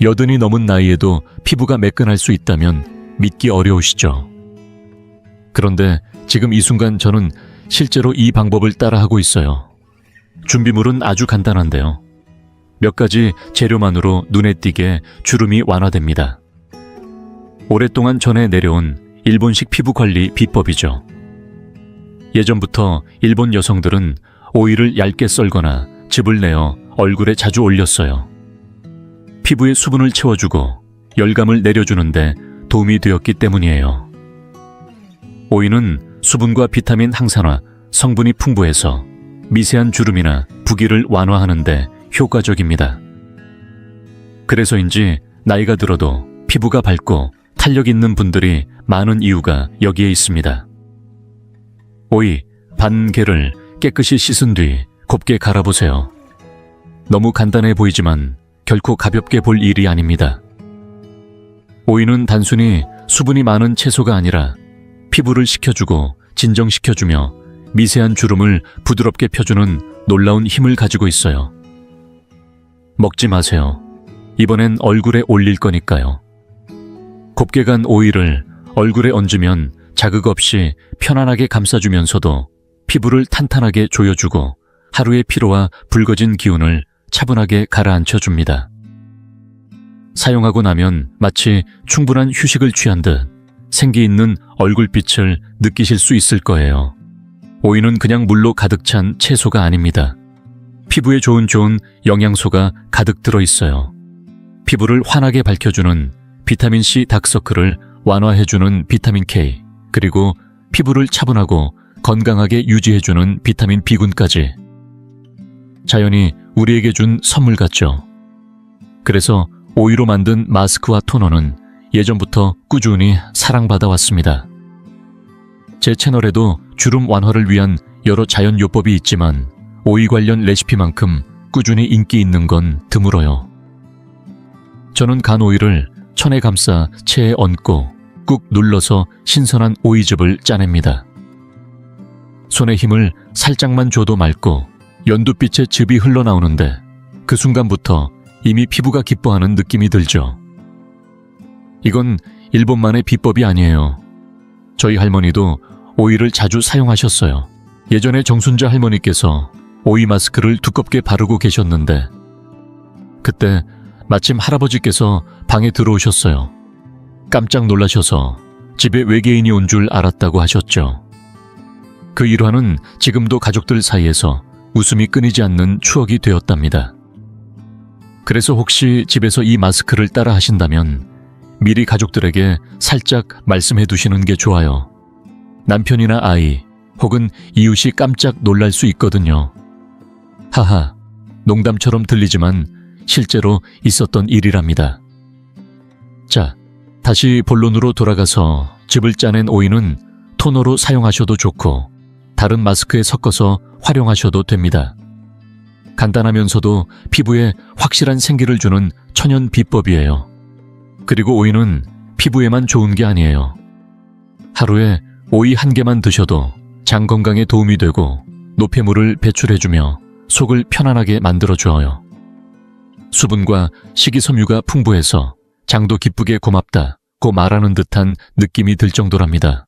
여든이 넘은 나이에도 피부가 매끈할 수 있다면 믿기 어려우시죠? 그런데 지금 이 순간 저는 실제로 이 방법을 따라하고 있어요. 준비물은 아주 간단한데요. 몇 가지 재료만으로 눈에 띄게 주름이 완화됩니다. 오랫동안 전해 내려온 일본식 피부 관리 비법이죠. 예전부터 일본 여성들은 오이를 얇게 썰거나 즙을 내어 얼굴에 자주 올렸어요. 피부에 수분을 채워주고 열감을 내려주는데 도움이 되었기 때문이에요. 오이는 수분과 비타민 항산화, 성분이 풍부해서 미세한 주름이나 부기를 완화하는데 효과적입니다. 그래서인지 나이가 들어도 피부가 밝고 탄력 있는 분들이 많은 이유가 여기에 있습니다. 오이 반 개를 깨끗이 씻은 뒤 곱게 갈아보세요. 너무 간단해 보이지만 결코 가볍게 볼 일이 아닙니다. 오이는 단순히 수분이 많은 채소가 아니라 피부를 식혀주고 진정시켜주며 미세한 주름을 부드럽게 펴주는 놀라운 힘을 가지고 있어요. 먹지 마세요. 이번엔 얼굴에 올릴 거니까요. 곱게 간 오이를 얼굴에 얹으면 자극 없이 편안하게 감싸주면서도 피부를 탄탄하게 조여주고 하루의 피로와 붉어진 기운을 차분하게 가라앉혀줍니다. 사용하고 나면 마치 충분한 휴식을 취한 듯 생기 있는 얼굴빛을 느끼실 수 있을 거예요. 오이는 그냥 물로 가득 찬 채소가 아닙니다. 피부에 좋은 영양소가 가득 들어있어요. 피부를 환하게 밝혀주는 비타민C 다크서클을 완화해주는 비타민 K, 그리고 피부를 차분하고 건강하게 유지해주는 비타민 B군까지. 자연이 우리에게 준 선물 같죠. 그래서 오이로 만든 마스크와 토너는 예전부터 꾸준히 사랑받아 왔습니다. 제 채널에도 주름 완화를 위한 여러 자연 요법이 있지만 오이 관련 레시피만큼 꾸준히 인기 있는 건 드물어요. 저는 간 오이를 천에 감싸 체에 얹고 꾹 눌러서 신선한 오이즙을 짜냅니다. 손에 힘을 살짝만 줘도 맑고 연두빛의 즙이 흘러나오는데 그 순간부터 이미 피부가 기뻐하는 느낌이 들죠. 이건 일본만의 비법이 아니에요. 저희 할머니도 오이를 자주 사용하셨어요. 예전에 정순자 할머니께서 오이 마스크를 두껍게 바르고 계셨는데 그때 마침 할아버지께서 방에 들어오셨어요. 깜짝 놀라셔서 집에 외계인이 온 줄 알았다고 하셨죠. 그 일화는 지금도 가족들 사이에서 웃음이 끊이지 않는 추억이 되었답니다. 그래서 혹시 집에서 이 마스크를 따라 하신다면 미리 가족들에게 살짝 말씀해 두시는 게 좋아요. 남편이나 아이 혹은 이웃이 깜짝 놀랄 수 있거든요. 하하, 농담처럼 들리지만 실제로 있었던 일이랍니다. 자, 다시 본론으로 돌아가서 즙을 짜낸 오이는 토너로 사용하셔도 좋고 다른 마스크에 섞어서 활용하셔도 됩니다. 간단하면서도 피부에 확실한 생기를 주는 천연 비법이에요. 그리고 오이는 피부에만 좋은 게 아니에요. 하루에 오이 한 개만 드셔도 장 건강에 도움이 되고 노폐물을 배출해주며 속을 편안하게 만들어줘요. 수분과 식이섬유가 풍부해서 장도 기쁘게 고맙다고 말하는 듯한 느낌이 들 정도랍니다.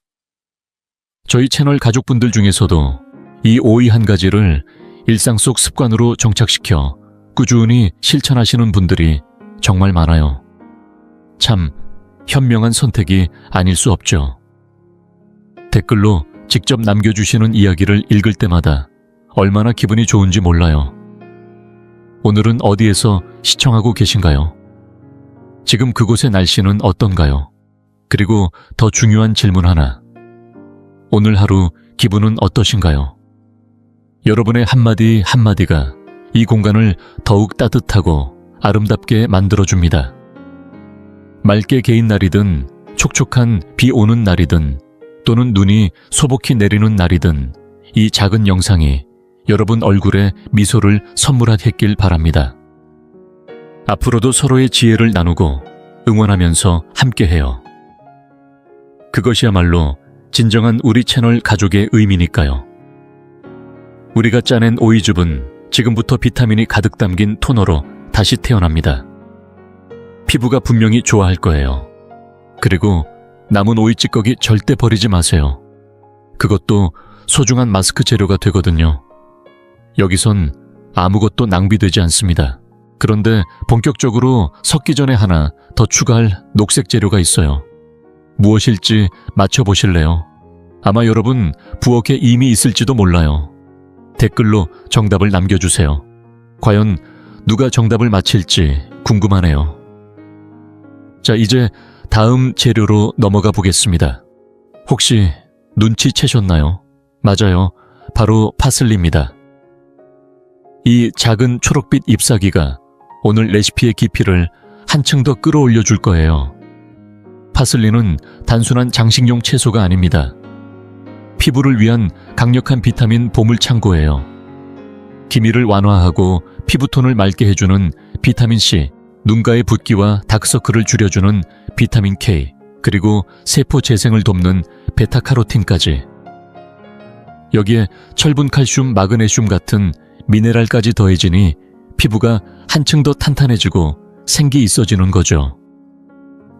저희 채널 가족분들 중에서도 이 오이 한 가지를 일상 속 습관으로 정착시켜 꾸준히 실천하시는 분들이 정말 많아요. 참 현명한 선택이 아닐 수 없죠. 댓글로 직접 남겨주시는 이야기를 읽을 때마다 얼마나 기분이 좋은지 몰라요. 오늘은 어디에서 시청하고 계신가요? 지금 그곳의 날씨는 어떤가요? 그리고 더 중요한 질문 하나. 오늘 하루 기분은 어떠신가요? 여러분의 한마디 한마디가 이 공간을 더욱 따뜻하고 아름답게 만들어줍니다. 맑게 개인 날이든 촉촉한 비 오는 날이든 또는 눈이 소복히 내리는 날이든 이 작은 영상이 여러분 얼굴에 미소를 선물하겠길 바랍니다. 앞으로도 서로의 지혜를 나누고 응원하면서 함께해요. 그것이야말로 진정한 우리 채널 가족의 의미니까요. 우리가 짜낸 오이즙은 지금부터 비타민이 가득 담긴 토너로 다시 태어납니다. 피부가 분명히 좋아할 거예요. 그리고 남은 오이 찌꺼기 절대 버리지 마세요. 그것도 소중한 마스크 재료가 되거든요. 여기선 아무것도 낭비되지 않습니다. 그런데 본격적으로 섞기 전에 하나 더 추가할 녹색 재료가 있어요. 무엇일지 맞춰보실래요? 아마 여러분 부엌에 이미 있을지도 몰라요. 댓글로 정답을 남겨주세요. 과연 누가 정답을 맞힐지 궁금하네요. 자, 이제 다음 재료로 넘어가 보겠습니다. 혹시 눈치채셨나요? 맞아요. 바로 파슬리입니다. 이 작은 초록빛 잎사귀가 오늘 레시피의 깊이를 한층 더 끌어올려 줄 거예요. 파슬리는 단순한 장식용 채소가 아닙니다. 피부를 위한 강력한 비타민 보물 창고예요. 기미를 완화하고 피부톤을 맑게 해주는 비타민C, 눈가의 붓기와 다크서클을 줄여주는 비타민 K, 그리고 세포 재생을 돕는 베타카로틴까지. 여기에 철분, 칼슘, 마그네슘 같은 미네랄까지 더해지니 피부가 한층 더 탄탄해지고 생기 있어지는 거죠.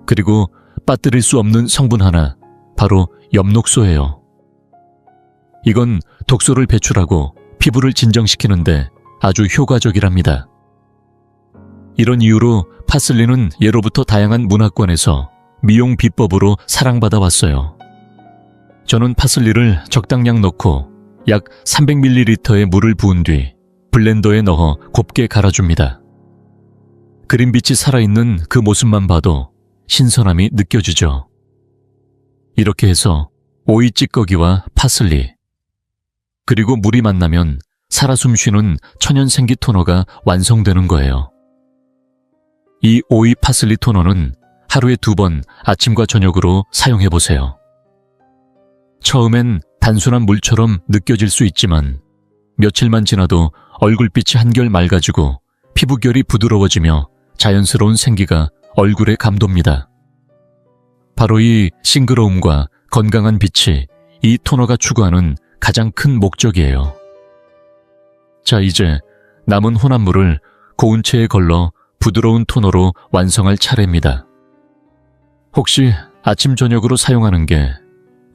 그리고 빠뜨릴 수 없는 성분 하나, 바로 엽록소예요. 이건 독소를 배출하고 피부를 진정시키는데 아주 효과적이랍니다. 이런 이유로 파슬리는 예로부터 다양한 문화권에서 미용 비법으로 사랑받아 왔어요. 저는 파슬리를 적당량 넣고 약 300ml의 물을 부은 뒤 블렌더에 넣어 곱게 갈아줍니다. 그린빛이 살아있는 그 모습만 봐도 신선함이 느껴지죠. 이렇게 해서 오이 찌꺼기와 파슬리, 그리고 물이 만나면 살아 숨쉬는 천연 생기 토너가 완성되는 거예요. 이 오이 파슬리 토너는 하루에 2번 아침과 저녁으로 사용해보세요. 처음엔 단순한 물처럼 느껴질 수 있지만 며칠만 지나도 얼굴빛이 한결 맑아지고 피부결이 부드러워지며 자연스러운 생기가 얼굴에 감돕니다. 바로 이 싱그러움과 건강한 빛이 이 토너가 추구하는 가장 큰 목적이에요. 자, 이제 남은 혼합물을 고운체에 걸러 부드러운 토너로 완성할 차례입니다. 혹시 아침 저녁으로 사용하는 게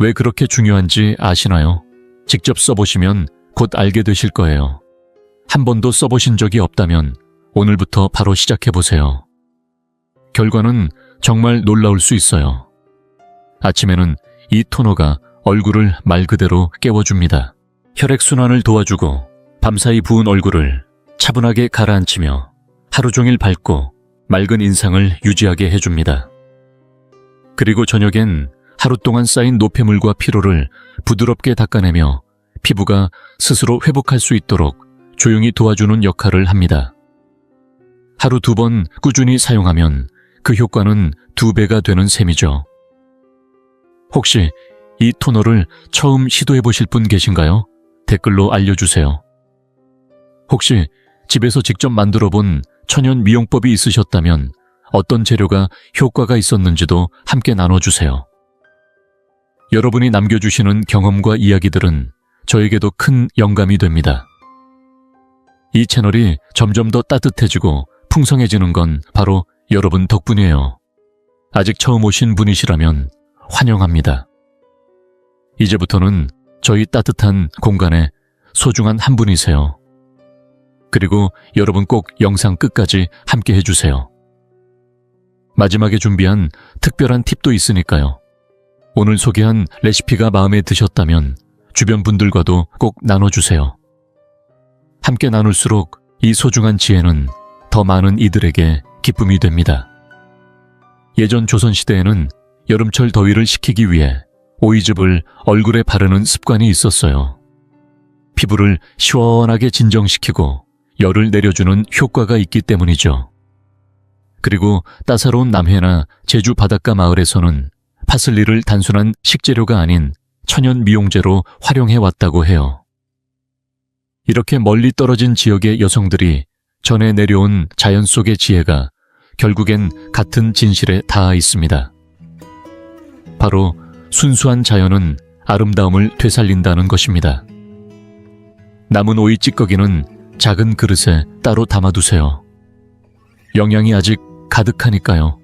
왜 그렇게 중요한지 아시나요? 직접 써보시면 곧 알게 되실 거예요. 한 번도 써보신 적이 없다면 오늘부터 바로 시작해보세요. 결과는 정말 놀라울 수 있어요. 아침에는 이 토너가 얼굴을 말 그대로 깨워줍니다. 혈액순환을 도와주고 밤사이 부은 얼굴을 차분하게 가라앉히며 하루 종일 밝고 맑은 인상을 유지하게 해줍니다. 그리고 저녁엔 하루 동안 쌓인 노폐물과 피로를 부드럽게 닦아내며 피부가 스스로 회복할 수 있도록 조용히 도와주는 역할을 합니다. 하루 2번 꾸준히 사용하면 그 효과는 2배가 되는 셈이죠. 혹시 이 토너를 처음 시도해 보실 분 계신가요? 댓글로 알려주세요. 혹시 집에서 직접 만들어 본 천연 미용법이 있으셨다면 어떤 재료가 효과가 있었는지도 함께 나눠주세요. 여러분이 남겨주시는 경험과 이야기들은 저에게도 큰 영감이 됩니다. 이 채널이 점점 더 따뜻해지고 풍성해지는 건 바로 여러분 덕분이에요. 아직 처음 오신 분이시라면 환영합니다. 이제부터는 저희 따뜻한 공간에 소중한 한 분이세요. 그리고 여러분 꼭 영상 끝까지 함께 해주세요. 마지막에 준비한 특별한 팁도 있으니까요. 오늘 소개한 레시피가 마음에 드셨다면 주변 분들과도 꼭 나눠주세요. 함께 나눌수록 이 소중한 지혜는 더 많은 이들에게 기쁨이 됩니다. 예전 조선시대에는 여름철 더위를 식히기 위해 오이즙을 얼굴에 바르는 습관이 있었어요. 피부를 시원하게 진정시키고 열을 내려주는 효과가 있기 때문이죠. 그리고 따사로운 남해나 제주 바닷가 마을에서는 파슬리를 단순한 식재료가 아닌 천연 미용제로 활용해왔다고 해요. 이렇게 멀리 떨어진 지역의 여성들이 전해 내려온 자연 속의 지혜가 결국엔 같은 진실에 닿아 있습니다. 바로 순수한 자연은 아름다움을 되살린다는 것입니다. 남은 오이 찌꺼기는 작은 그릇에 따로 담아두세요. 영양이 아직 가득하니까요.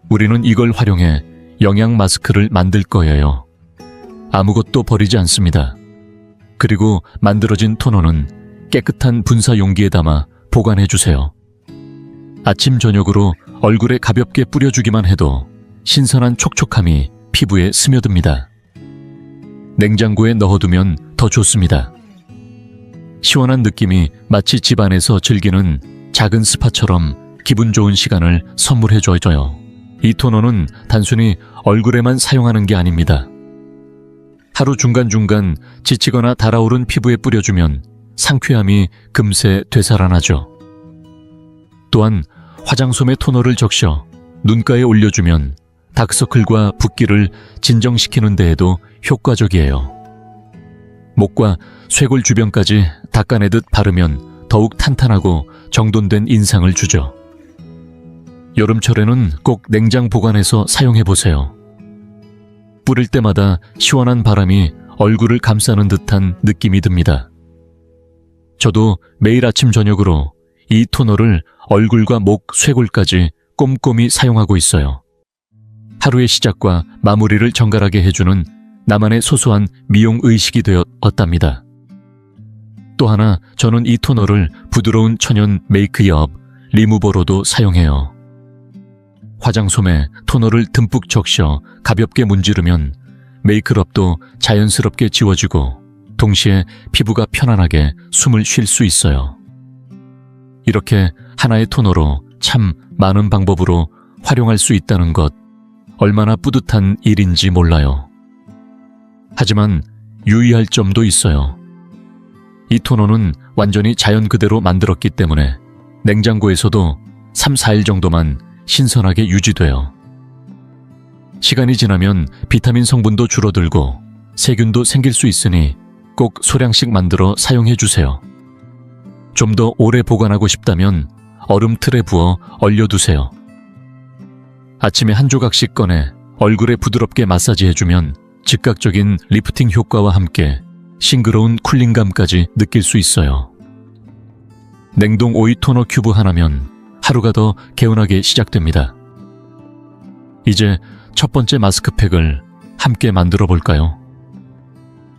우리는 이걸 활용해 영양 마스크를 만들 거예요. 아무것도 버리지 않습니다. 그리고 만들어진 토너는 깨끗한 분사 용기에 담아 보관해 주세요. 아침 저녁으로 얼굴에 가볍게 뿌려주기만 해도 신선한 촉촉함이 피부에 스며듭니다. 냉장고에 넣어두면 더 좋습니다. 시원한 느낌이 마치 집안에서 즐기는 작은 스파처럼 기분 좋은 시간을 선물해줘요. 이 토너는 단순히 얼굴에만 사용하는 게 아닙니다. 하루 중간중간 지치거나 달아오른 피부에 뿌려주면 상쾌함이 금세 되살아나죠. 또한 화장솜에 토너를 적셔 눈가에 올려주면 다크서클과 붓기를 진정시키는 데에도 효과적이에요. 목과 쇄골 주변까지 닦아내듯 바르면 더욱 탄탄하고 정돈된 인상을 주죠. 여름철에는 꼭 냉장 보관해서 사용해보세요. 뿌릴 때마다 시원한 바람이 얼굴을 감싸는 듯한 느낌이 듭니다. 저도 매일 아침 저녁으로 이 토너를 얼굴과 목, 쇄골까지 꼼꼼히 사용하고 있어요. 하루의 시작과 마무리를 정갈하게 해주는 나만의 소소한 미용 의식이 되었답니다. 또 하나, 저는 이 토너를 부드러운 천연 메이크업 리무버로도 사용해요. 화장솜에 토너를 듬뿍 적셔 가볍게 문지르면 메이크업도 자연스럽게 지워지고 동시에 피부가 편안하게 숨을 쉴 수 있어요. 이렇게 하나의 토너로 참 많은 방법으로 활용할 수 있다는 것, 얼마나 뿌듯한 일인지 몰라요. 하지만 유의할 점도 있어요. 이 토너는 완전히 자연 그대로 만들었기 때문에 냉장고에서도 3, 4일 정도만 신선하게 유지돼요. 시간이 지나면 비타민 성분도 줄어들고 세균도 생길 수 있으니 꼭 소량씩 만들어 사용해 주세요. 좀 더 오래 보관하고 싶다면 얼음 틀에 부어 얼려두세요. 아침에 한 조각씩 꺼내 얼굴에 부드럽게 마사지해주면 즉각적인 리프팅 효과와 함께 싱그러운 쿨링감까지 느낄 수 있어요. 냉동 오이 토너 큐브 하나면 하루가 더 개운하게 시작됩니다. 이제 첫 번째 마스크팩을 함께 만들어 볼까요?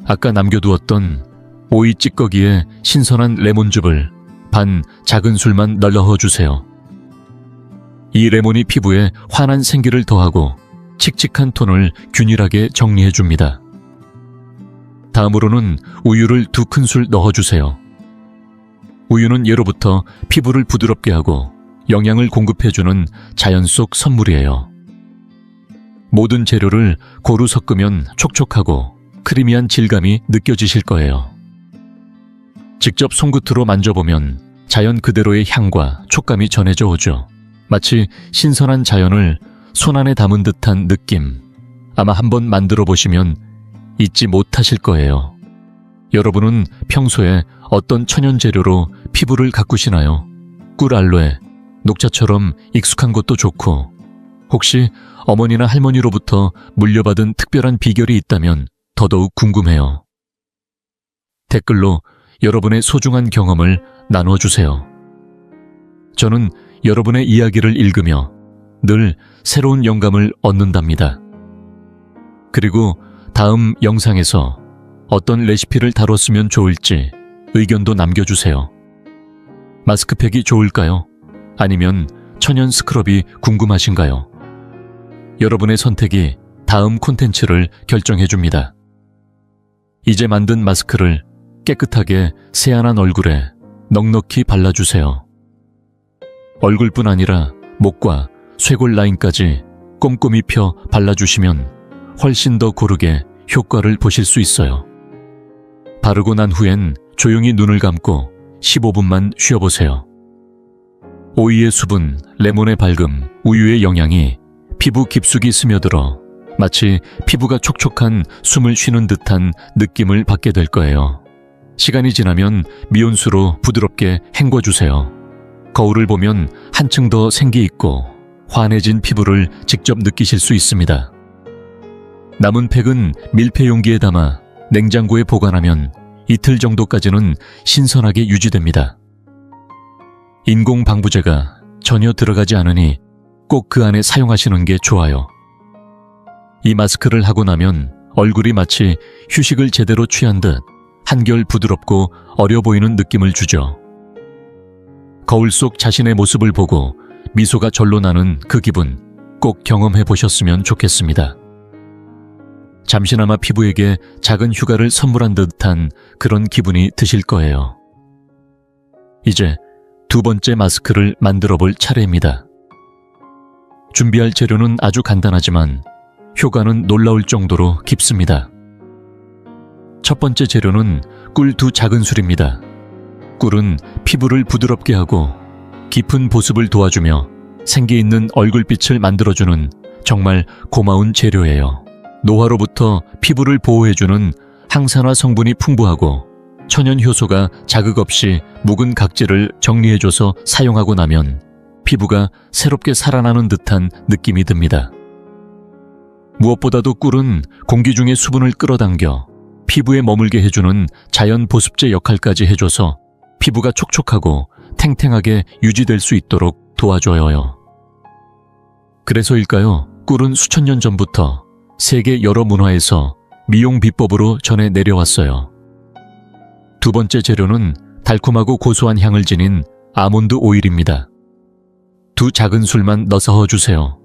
아까 남겨두었던 오이 찌꺼기에 신선한 레몬즙을 반 작은 술만 넣어 주세요. 이 레몬이 피부에 환한 생기를 더하고 칙칙한 톤을 균일하게 정리해 줍니다. 다음으로는 우유를 2큰술 넣어주세요. 우유는 예로부터 피부를 부드럽게 하고 영양을 공급해주는 자연 속 선물이에요. 모든 재료를 고루 섞으면 촉촉하고 크리미한 질감이 느껴지실 거예요. 직접 손끝으로 만져보면 자연 그대로의 향과 촉감이 전해져 오죠. 마치 신선한 자연을 손안에 담은 듯한 느낌. 아마 한번 만들어 보시면 잊지 못하실 거예요. 여러분은 평소에 어떤 천연 재료로 피부를 가꾸시나요? 꿀, 알로에, 녹차처럼 익숙한 것도 좋고, 혹시 어머니나 할머니로부터 물려받은 특별한 비결이 있다면 더더욱 궁금해요. 댓글로 여러분의 소중한 경험을 나눠주세요. 저는 여러분의 이야기를 읽으며 늘 새로운 영감을 얻는답니다. 그리고 다음 영상에서 어떤 레시피를 다뤘으면 좋을지 의견도 남겨주세요. 마스크팩이 좋을까요? 아니면 천연 스크럽이 궁금하신가요? 여러분의 선택이 다음 콘텐츠를 결정해줍니다. 이제 만든 마스크를 깨끗하게 세안한 얼굴에 넉넉히 발라주세요. 얼굴뿐 아니라 목과 쇄골 라인까지 꼼꼼히 펴 발라주시면 훨씬 더 고르게 효과를 보실 수 있어요. 바르고 난 후엔 조용히 눈을 감고 15분만 쉬어보세요. 오이의 수분, 레몬의 밝음, 우유의 영양이 피부 깊숙이 스며들어 마치 피부가 촉촉한 숨을 쉬는 듯한 느낌을 받게 될 거예요. 시간이 지나면 미온수로 부드럽게 헹궈주세요. 거울을 보면 한층 더 생기 있고 환해진 피부를 직접 느끼실 수 있습니다. 남은 팩은 밀폐 용기에 담아 냉장고에 보관하면 이틀 정도까지는 신선하게 유지됩니다. 인공 방부제가 전혀 들어가지 않으니 꼭 그 안에 사용하시는 게 좋아요. 이 마스크를 하고 나면 얼굴이 마치 휴식을 제대로 취한 듯 한결 부드럽고 어려 보이는 느낌을 주죠. 거울 속 자신의 모습을 보고 미소가 절로 나는 그 기분 꼭 경험해 보셨으면 좋겠습니다. 잠시나마 피부에게 작은 휴가를 선물한 듯한 그런 기분이 드실 거예요. 이제 두 번째 마스크를 만들어 볼 차례입니다. 준비할 재료는 아주 간단하지만 효과는 놀라울 정도로 깊습니다. 첫 번째 재료는 꿀 2작은술입니다. 꿀은 피부를 부드럽게 하고 깊은 보습을 도와주며 생기 있는 얼굴빛을 만들어주는 정말 고마운 재료예요. 노화로부터 피부를 보호해주는 항산화 성분이 풍부하고 천연 효소가 자극 없이 묵은 각질을 정리해줘서 사용하고 나면 피부가 새롭게 살아나는 듯한 느낌이 듭니다. 무엇보다도 꿀은 공기 중의 수분을 끌어당겨 피부에 머물게 해주는 자연 보습제 역할까지 해줘서 피부가 촉촉하고 탱탱하게 유지될 수 있도록 도와줘요. 그래서일까요? 꿀은 수천 년 전부터 세계 여러 문화에서 미용 비법으로 전해 내려왔어요. 두 번째 재료는 달콤하고 고소한 향을 지닌 아몬드 오일입니다. 2작은술만 넣어서 주세요.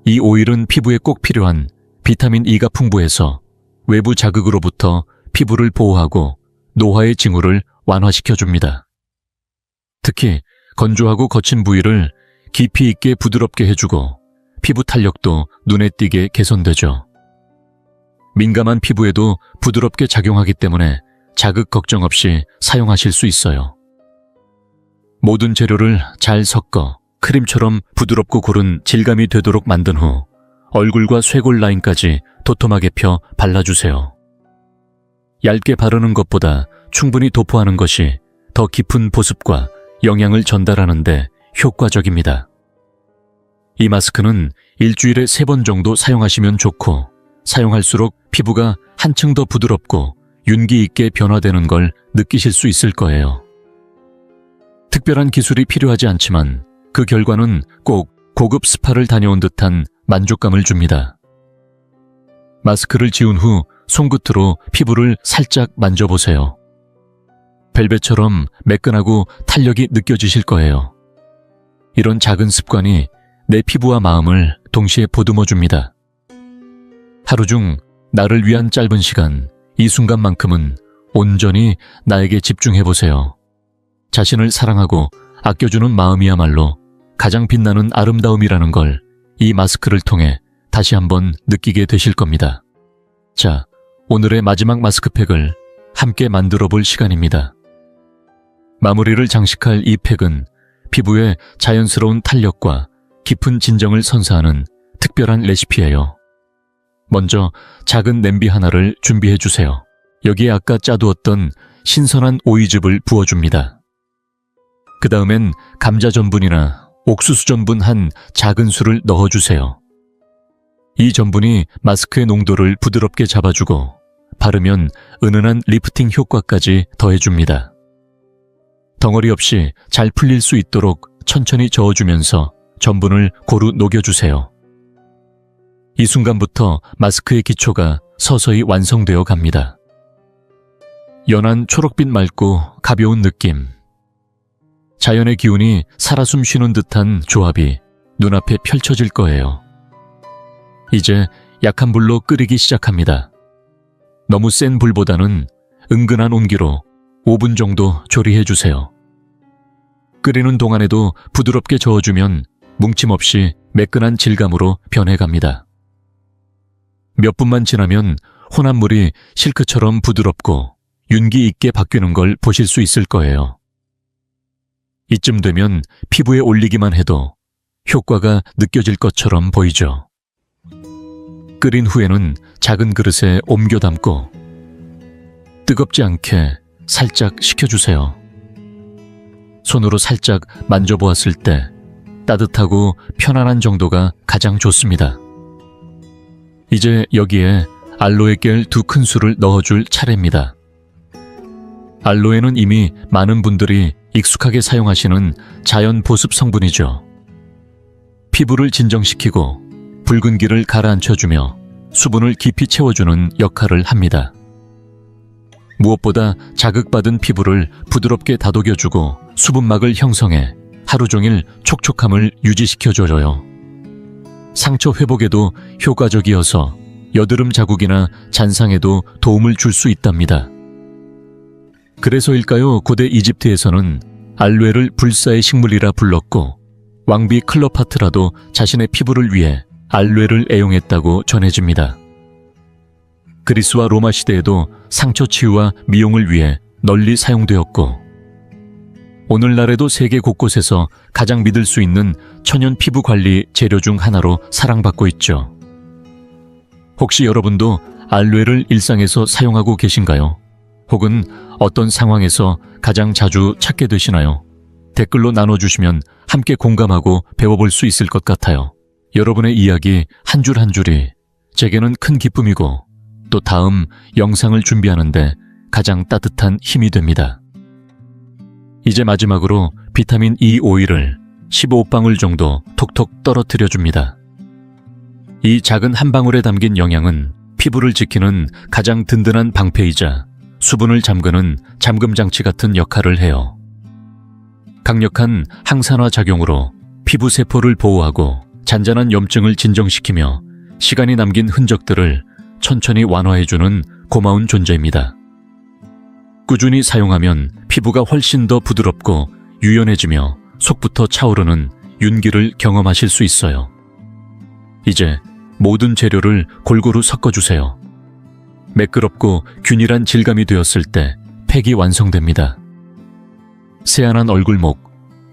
이 오일은 피부에 꼭 필요한 비타민 E가 풍부해서 외부 자극으로부터 피부를 보호하고 노화의 징후를 완화시켜줍니다. 특히 건조하고 거친 부위를 깊이 있게 부드럽게 해주고 피부 탄력도 눈에 띄게 개선되죠. 민감한 피부에도 부드럽게 작용하기 때문에 자극 걱정 없이 사용하실 수 있어요. 모든 재료를 잘 섞어 크림처럼 부드럽고 고른 질감이 되도록 만든 후 얼굴과 쇄골 라인까지 도톰하게 펴 발라주세요. 얇게 바르는 것보다 충분히 도포하는 것이 더 깊은 보습과 영양을 전달하는 데 효과적입니다. 이 마스크는 일주일에 3번 정도 사용하시면 좋고 사용할수록 피부가 한층 더 부드럽고 윤기 있게 변화되는 걸 느끼실 수 있을 거예요. 특별한 기술이 필요하지 않지만 그 결과는 꼭 고급 스파를 다녀온 듯한 만족감을 줍니다. 마스크를 지운 후 손끝으로 피부를 살짝 만져보세요. 벨벳처럼 매끈하고 탄력이 느껴지실 거예요. 이런 작은 습관이 내 피부와 마음을 동시에 보듬어줍니다. 하루 중 나를 위한 짧은 시간, 이 순간만큼은 온전히 나에게 집중해보세요. 자신을 사랑하고 아껴주는 마음이야말로 가장 빛나는 아름다움이라는 걸 이 마스크를 통해 다시 한번 느끼게 되실 겁니다. 자, 오늘의 마지막 마스크팩을 함께 만들어 볼 시간입니다. 마무리를 장식할 이 팩은 피부의 자연스러운 탄력과 깊은 진정을 선사하는 특별한 레시피예요. 먼저 작은 냄비 하나를 준비해 주세요. 여기에 아까 짜두었던 신선한 오이즙을 부어줍니다. 그 다음엔 감자 전분이나 옥수수 전분 한 작은술을 넣어주세요. 이 전분이 마스크의 농도를 부드럽게 잡아주고 바르면 은은한 리프팅 효과까지 더해줍니다. 덩어리 없이 잘 풀릴 수 있도록 천천히 저어주면서 전분을 고루 녹여주세요. 이 순간부터 마스크의 기초가 서서히 완성되어 갑니다. 연한 초록빛 맑고 가벼운 느낌, 자연의 기운이 살아 숨쉬는 듯한 조합이 눈앞에 펼쳐질 거예요. 이제 약한 불로 끓이기 시작합니다. 너무 센 불보다는 은근한 온기로 5분 정도 조리해주세요. 끓이는 동안에도 부드럽게 저어주면 뭉침 없이 매끈한 질감으로 변해갑니다. 몇 분만 지나면 혼합물이 실크처럼 부드럽고 윤기 있게 바뀌는 걸 보실 수 있을 거예요. 이쯤 되면 피부에 올리기만 해도 효과가 느껴질 것처럼 보이죠. 끓인 후에는 작은 그릇에 옮겨 담고 뜨겁지 않게 살짝 식혀주세요. 손으로 살짝 만져보았을 때 따뜻하고 편안한 정도가 가장 좋습니다. 이제 여기에 알로에 겔 2큰술을 넣어줄 차례입니다. 알로에는 이미 많은 분들이 익숙하게 사용하시는 자연 보습 성분이죠. 피부를 진정시키고 붉은기를 가라앉혀주며 수분을 깊이 채워주는 역할을 합니다. 무엇보다 자극받은 피부를 부드럽게 다독여주고 수분막을 형성해 하루 종일 촉촉함을 유지시켜줘요. 상처 회복에도 효과적이어서 여드름 자국이나 잔상에도 도움을 줄 수 있답니다. 그래서일까요? 고대 이집트에서는 알로에를 불사의 식물이라 불렀고 왕비 클레오파트라도 자신의 피부를 위해 알로에를 애용했다고 전해집니다. 그리스와 로마 시대에도 상처 치유와 미용을 위해 널리 사용되었고 오늘날에도 세계 곳곳에서 가장 믿을 수 있는 천연 피부 관리 재료 중 하나로 사랑받고 있죠. 혹시 여러분도 알로에를 일상에서 사용하고 계신가요? 혹은 어떤 상황에서 가장 자주 찾게 되시나요? 댓글로 나눠주시면 함께 공감하고 배워볼 수 있을 것 같아요. 여러분의 이야기 한 줄 한 줄이 제게는 큰 기쁨이고 또 다음 영상을 준비하는데 가장 따뜻한 힘이 됩니다. 이제 마지막으로 비타민 E 오일을 15방울 정도 톡톡 떨어뜨려 줍니다. 이 작은 한 방울에 담긴 영양은 피부를 지키는 가장 든든한 방패이자 수분을 잠그는 잠금장치 같은 역할을 해요. 강력한 항산화 작용으로 피부 세포를 보호하고 잔잔한 염증을 진정시키며 시간이 남긴 흔적들을 천천히 완화해주는 고마운 존재입니다. 꾸준히 사용하면 피부가 훨씬 더 부드럽고 유연해지며 속부터 차오르는 윤기를 경험하실 수 있어요. 이제 모든 재료를 골고루 섞어주세요. 매끄럽고 균일한 질감이 되었을 때 팩이 완성됩니다. 새하얀 얼굴목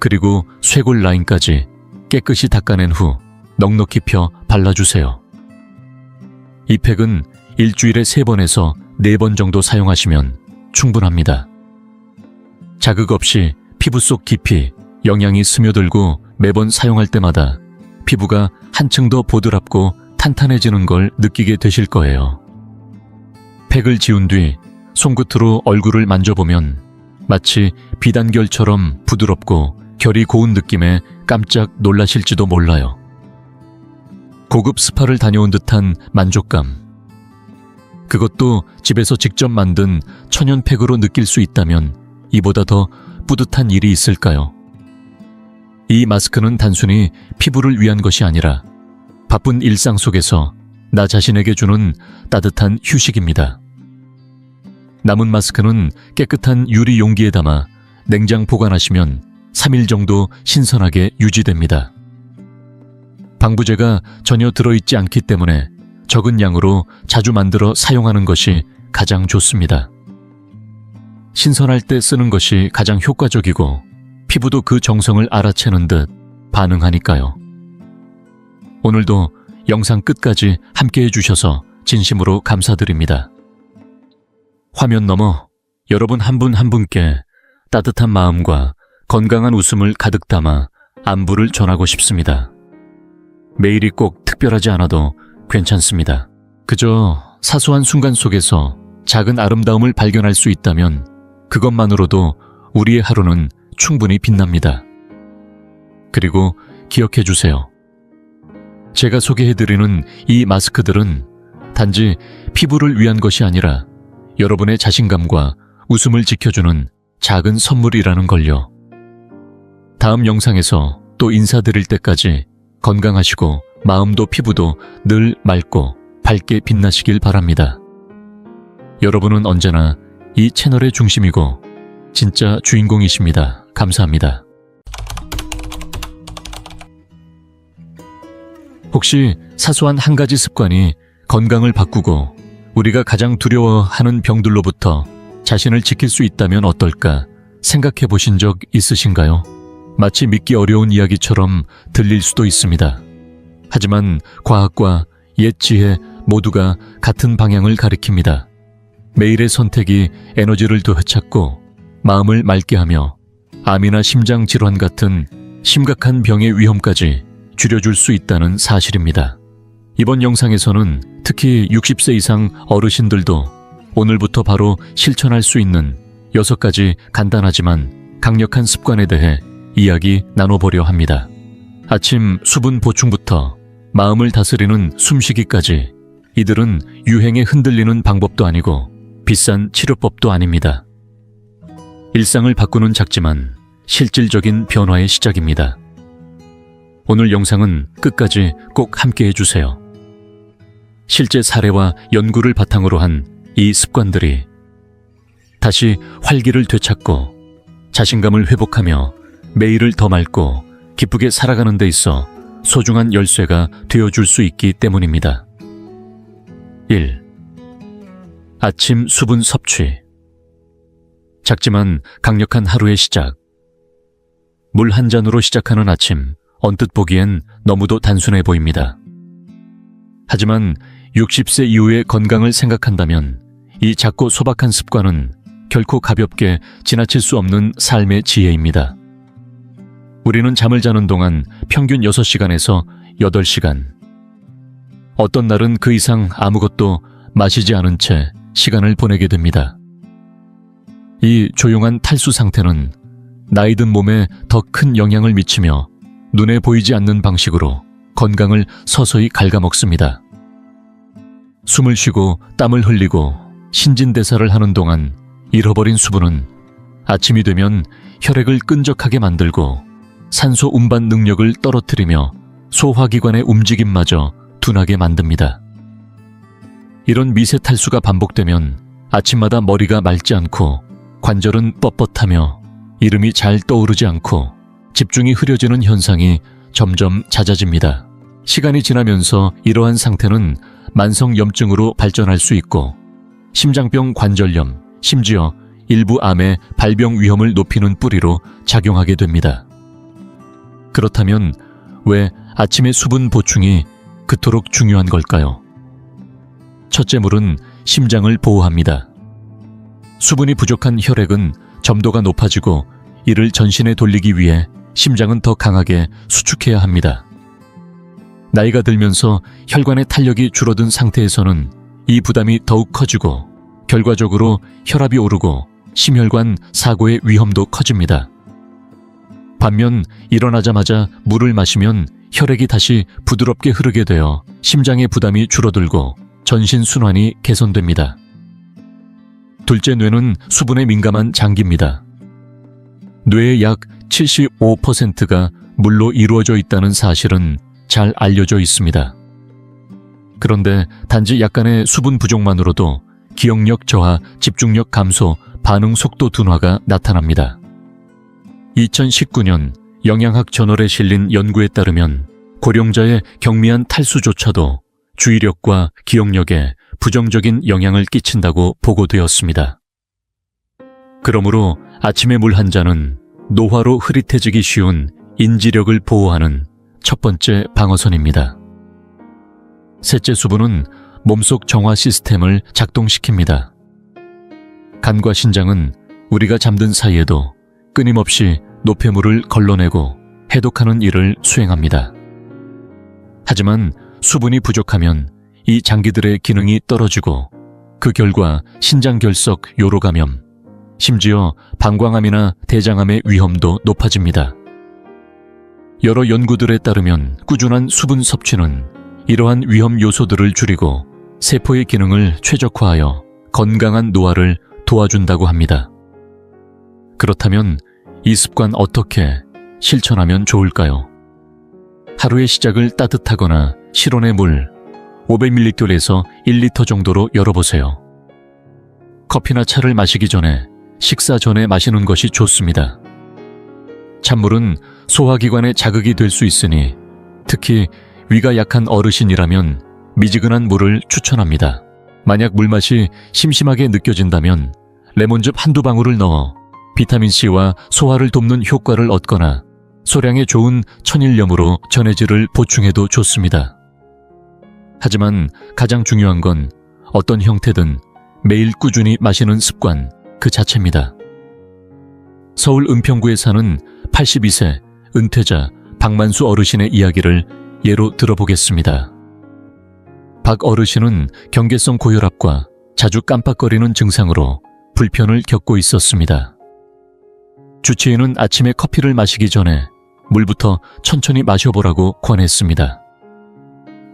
그리고 쇄골 라인까지 깨끗이 닦아낸 후 넉넉히 펴 발라주세요. 이 팩은 일주일에 3번에서 4번 정도 사용하시면 충분합니다. 자극 없이 피부 속 깊이 영양이 스며들고 매번 사용할 때마다 피부가 한층 더 보드랍고 탄탄해지는 걸 느끼게 되실 거예요. 팩을 지운 뒤 손끝으로 얼굴을 만져보면 마치 비단결처럼 부드럽고 결이 고운 느낌에 깜짝 놀라실지도 몰라요. 고급 스파를 다녀온 듯한 만족감. 그것도 집에서 직접 만든 천연 팩으로 느낄 수 있다면 이보다 더 뿌듯한 일이 있을까요? 이 마스크는 단순히 피부를 위한 것이 아니라 바쁜 일상 속에서 나 자신에게 주는 따뜻한 휴식입니다. 남은 마스크는 깨끗한 유리 용기에 담아 냉장 보관하시면 3일 정도 신선하게 유지됩니다. 방부제가 전혀 들어있지 않기 때문에 적은 양으로 자주 만들어 사용하는 것이 가장 좋습니다. 신선할 때 쓰는 것이 가장 효과적이고 피부도 그 정성을 알아채는 듯 반응하니까요. 오늘도 영상 끝까지 함께해 주셔서 진심으로 감사드립니다. 화면 너머 여러분 한 분 한 분께 따뜻한 마음과 건강한 웃음을 가득 담아 안부를 전하고 싶습니다. 매일이 꼭 특별하지 않아도 괜찮습니다. 그저 사소한 순간 속에서 작은 아름다움을 발견할 수 있다면 그것만으로도 우리의 하루는 충분히 빛납니다. 그리고 기억해 주세요. 제가 소개해드리는 이 마스크들은 단지 피부를 위한 것이 아니라 여러분의 자신감과 웃음을 지켜주는 작은 선물이라는 걸요. 다음 영상에서 또 인사드릴 때까지 건강하시고 마음도 피부도 늘 맑고 밝게 빛나시길 바랍니다. 여러분은 언제나 이 채널의 중심이고 진짜 주인공이십니다. 감사합니다. 혹시 사소한 한 가지 습관이 건강을 바꾸고 우리가 가장 두려워하는 병들로부터 자신을 지킬 수 있다면 어떨까 생각해 보신 적 있으신가요? 마치 믿기 어려운 이야기처럼 들릴 수도 있습니다. 하지만 과학과 옛 지혜 모두가 같은 방향을 가리킵니다. 매일의 선택이 에너지를 되찾고 마음을 맑게 하며 암이나 심장 질환 같은 심각한 병의 위험까지 줄여줄 수 있다는 사실입니다. 이번 영상에서는 특히 60세 이상 어르신들도 오늘부터 바로 실천할 수 있는 6가지 간단하지만 강력한 습관에 대해 이야기 나눠보려 합니다. 아침 수분 보충부터 마음을 다스리는 숨쉬기까지 이들은 유행에 흔들리는 방법도 아니고 비싼 치료법도 아닙니다. 일상을 바꾸는 작지만 실질적인 변화의 시작입니다. 오늘 영상은 끝까지 꼭 함께 해주세요. 실제 사례와 연구를 바탕으로 한 이 습관들이 다시 활기를 되찾고 자신감을 회복하며 매일을 더 맑고 기쁘게 살아가는 데 있어 소중한 열쇠가 되어줄 수 있기 때문입니다. 1. 아침 수분 섭취. 작지만 강력한 하루의 시작. 물 한 잔으로 시작하는 아침, 언뜻 보기엔 너무도 단순해 보입니다. 하지만 60세 이후의 건강을 생각한다면 이 작고 소박한 습관은 결코 가볍게 지나칠 수 없는 삶의 지혜입니다. 우리는 잠을 자는 동안 평균 6시간에서 8시간, 어떤 날은 그 이상 아무것도 마시지 않은 채 시간을 보내게 됩니다. 이 조용한 탈수 상태는 나이 든 몸에 더 큰 영향을 미치며 눈에 보이지 않는 방식으로 건강을 서서히 갉아먹습니다. 숨을 쉬고 땀을 흘리고 신진대사를 하는 동안 잃어버린 수분은 아침이 되면 혈액을 끈적하게 만들고 산소 운반 능력을 떨어뜨리며 소화기관의 움직임마저 둔하게 만듭니다. 이런 미세 탈수가 반복되면 아침마다 머리가 맑지 않고 관절은 뻣뻣하며 이름이 잘 떠오르지 않고 집중이 흐려지는 현상이 점점 잦아집니다. 시간이 지나면서 이러한 상태는 만성염증으로 발전할 수 있고 심장병, 관절염, 심지어 일부 암의 발병 위험을 높이는 뿌리로 작용하게 됩니다. 그렇다면 왜 아침의 수분 보충이 그토록 중요한 걸까요? 첫째, 물은 심장을 보호합니다. 수분이 부족한 혈액은 점도가 높아지고 이를 전신에 돌리기 위해 심장은 더 강하게 수축해야 합니다. 나이가 들면서 혈관의 탄력이 줄어든 상태에서는 이 부담이 더욱 커지고 결과적으로 혈압이 오르고 심혈관 사고의 위험도 커집니다. 반면 일어나자마자 물을 마시면 혈액이 다시 부드럽게 흐르게 되어 심장의 부담이 줄어들고 전신 순환이 개선됩니다. 둘째, 뇌는 수분에 민감한 장기입니다. 뇌의 약 75%가 물로 이루어져 있다는 사실은 잘 알려져 있습니다. 그런데 단지 약간의 수분 부족만으로도 기억력 저하, 집중력 감소, 반응 속도 둔화가 나타납니다. 2019년 영양학 저널에 실린 연구에 따르면 고령자의 경미한 탈수조차도 주의력과 기억력에 부정적인 영향을 끼친다고 보고되었습니다. 그러므로 아침에 물 한 잔은 노화로 흐릿해지기 쉬운 인지력을 보호하는 첫 번째 방어선입니다. 셋째, 수분은 몸속 정화 시스템을 작동시킵니다. 간과 신장은 우리가 잠든 사이에도 끊임없이 노폐물을 걸러내고 해독하는 일을 수행합니다. 하지만 수분이 부족하면 이 장기들의 기능이 떨어지고 그 결과 신장결석, 요로감염, 심지어 방광암이나 대장암의 위험도 높아집니다. 여러 연구들에 따르면 꾸준한 수분 섭취는 이러한 위험 요소들을 줄이고 세포의 기능을 최적화하여 건강한 노화를 도와준다고 합니다. 그렇다면 이 습관 어떻게 실천하면 좋을까요? 하루의 시작을 따뜻하거나 실온의 물 500ml에서 1리터 정도로 열어보세요. 커피나 차를 마시기 전에, 식사 전에 마시는 것이 좋습니다. 찬물은 소화기관에 자극이 될 수 있으니 특히 위가 약한 어르신이라면 미지근한 물을 추천합니다. 만약 물맛이 심심하게 느껴진다면 레몬즙 한두 방울을 넣어 비타민C와 소화를 돕는 효과를 얻거나 소량의 좋은 천일염으로 전해질을 보충해도 좋습니다. 하지만 가장 중요한 건 어떤 형태든 매일 꾸준히 마시는 습관 그 자체입니다. 서울 은평구에 사는 82세 은퇴자 박만수 어르신의 이야기를 예로 들어보겠습니다. 박 어르신은 경계성 고혈압과 자주 깜빡거리는 증상으로 불편을 겪고 있었습니다. 주치의는 아침에 커피를 마시기 전에 물부터 천천히 마셔보라고 권했습니다.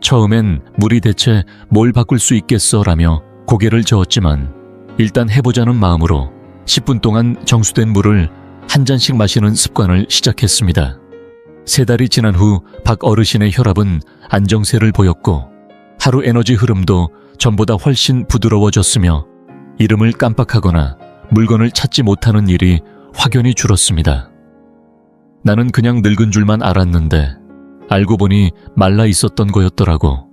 처음엔 물이 대체 뭘 바꿀 수 있겠어 라며 고개를 저었지만 일단 해보자는 마음으로 10분 동안 정수된 물을 한 잔씩 마시는 습관을 시작했습니다. 3달이 지난 후 박 어르신의 혈압은 안정세를 보였고 하루 에너지 흐름도 전보다 훨씬 부드러워졌으며 이름을 깜빡하거나 물건을 찾지 못하는 일이 확연히 줄었습니다. 나는 그냥 늙은 줄만 알았는데 알고 보니 말라 있었던 거였더라고.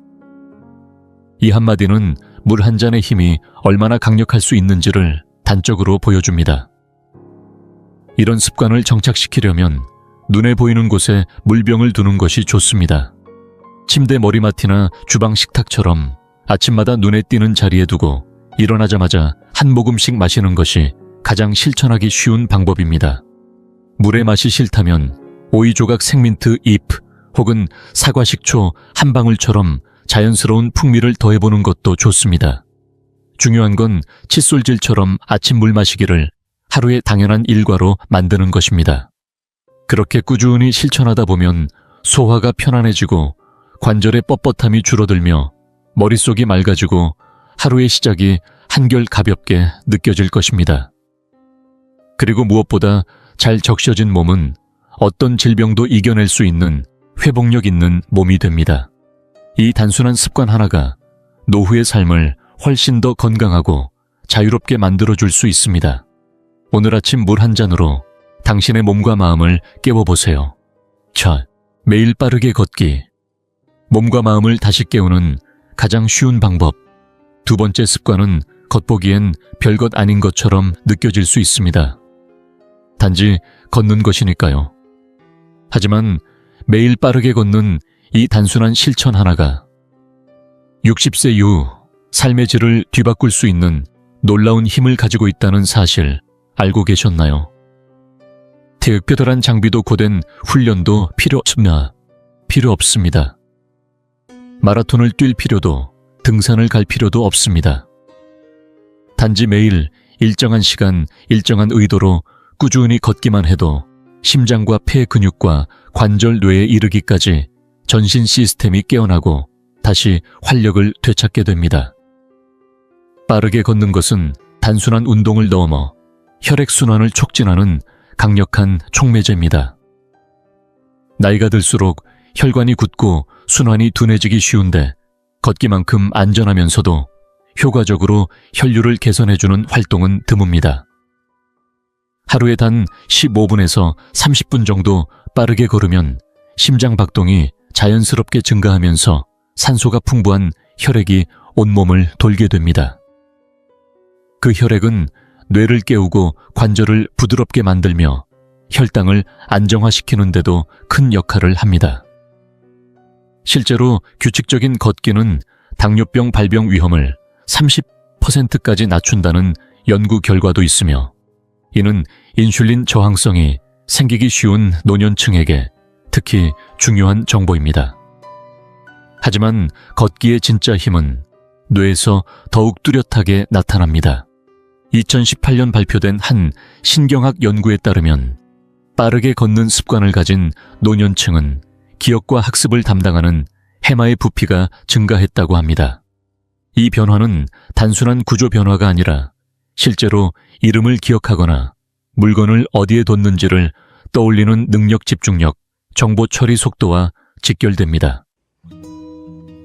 이 한마디는 물 한 잔의 힘이 얼마나 강력할 수 있는지를 단적으로 보여줍니다. 이런 습관을 정착시키려면 눈에 보이는 곳에 물병을 두는 것이 좋습니다. 침대 머리맡이나 주방 식탁처럼 아침마다 눈에 띄는 자리에 두고 일어나자마자 한 모금씩 마시는 것이 가장 실천하기 쉬운 방법입니다. 물의 맛이 싫다면 오이 조각 생민트 잎 혹은 사과 식초 한 방울처럼 자연스러운 풍미를 더해보는 것도 좋습니다. 중요한 건 칫솔질처럼 아침 물 마시기를 하루의 당연한 일과로 만드는 것입니다. 그렇게 꾸준히 실천하다 보면 소화가 편안해지고 관절의 뻣뻣함이 줄어들며 머릿속이 맑아지고 하루의 시작이 한결 가볍게 느껴질 것입니다. 그리고 무엇보다 잘 적셔진 몸은 어떤 질병도 이겨낼 수 있는 회복력 있는 몸이 됩니다. 이 단순한 습관 하나가 노후의 삶을 훨씬 더 건강하고 자유롭게 만들어줄 수 있습니다. 오늘 아침 물 한 잔으로 당신의 몸과 마음을 깨워보세요. 자, 매일 빠르게 걷기. 몸과 마음을 다시 깨우는 가장 쉬운 방법. 두 번째 습관은 겉보기엔 별것 아닌 것처럼 느껴질 수 있습니다. 단지 걷는 것이니까요. 하지만 매일 빠르게 걷는 이 단순한 실천 하나가 60세 이후 삶의 질을 뒤바꿀 수 있는 놀라운 힘을 가지고 있다는 사실 알고 계셨나요? 특별한 장비도 고된 훈련도 필요 없습니다. 마라톤을 뛸 필요도 등산을 갈 필요도 없습니다. 단지 매일 일정한 시간, 일정한 의도로 꾸준히 걷기만 해도 심장과 폐 근육과 관절 뇌에 이르기까지 전신 시스템이 깨어나고 다시 활력을 되찾게 됩니다. 빠르게 걷는 것은 단순한 운동을 넘어 혈액순환을 촉진하는 강력한 촉매제입니다. 나이가 들수록 혈관이 굳고 순환이 둔해지기 쉬운데 걷기만큼 안전하면서도 효과적으로 혈류를 개선해주는 활동은 드뭅니다. 하루에 단 15분에서 30분 정도 빠르게 걸으면 심장 박동이 자연스럽게 증가하면서 산소가 풍부한 혈액이 온몸을 돌게 됩니다. 그 혈액은 뇌를 깨우고 관절을 부드럽게 만들며 혈당을 안정화시키는 데도 큰 역할을 합니다. 실제로 규칙적인 걷기는 당뇨병 발병 위험을 30%까지 낮춘다는 연구 결과도 있으며 이는 인슐린 저항성이 생기기 쉬운 노년층에게 특히 중요한 정보입니다. 하지만 걷기의 진짜 힘은 뇌에서 더욱 뚜렷하게 나타납니다. 2018년 발표된 한 신경학 연구에 따르면 빠르게 걷는 습관을 가진 노년층은 기억과 학습을 담당하는 해마의 부피가 증가했다고 합니다. 이 변화는 단순한 구조 변화가 아니라 실제로 이름을 기억하거나 물건을 어디에 뒀는지를 떠올리는 능력 집중력, 정보 처리 속도와 직결됩니다.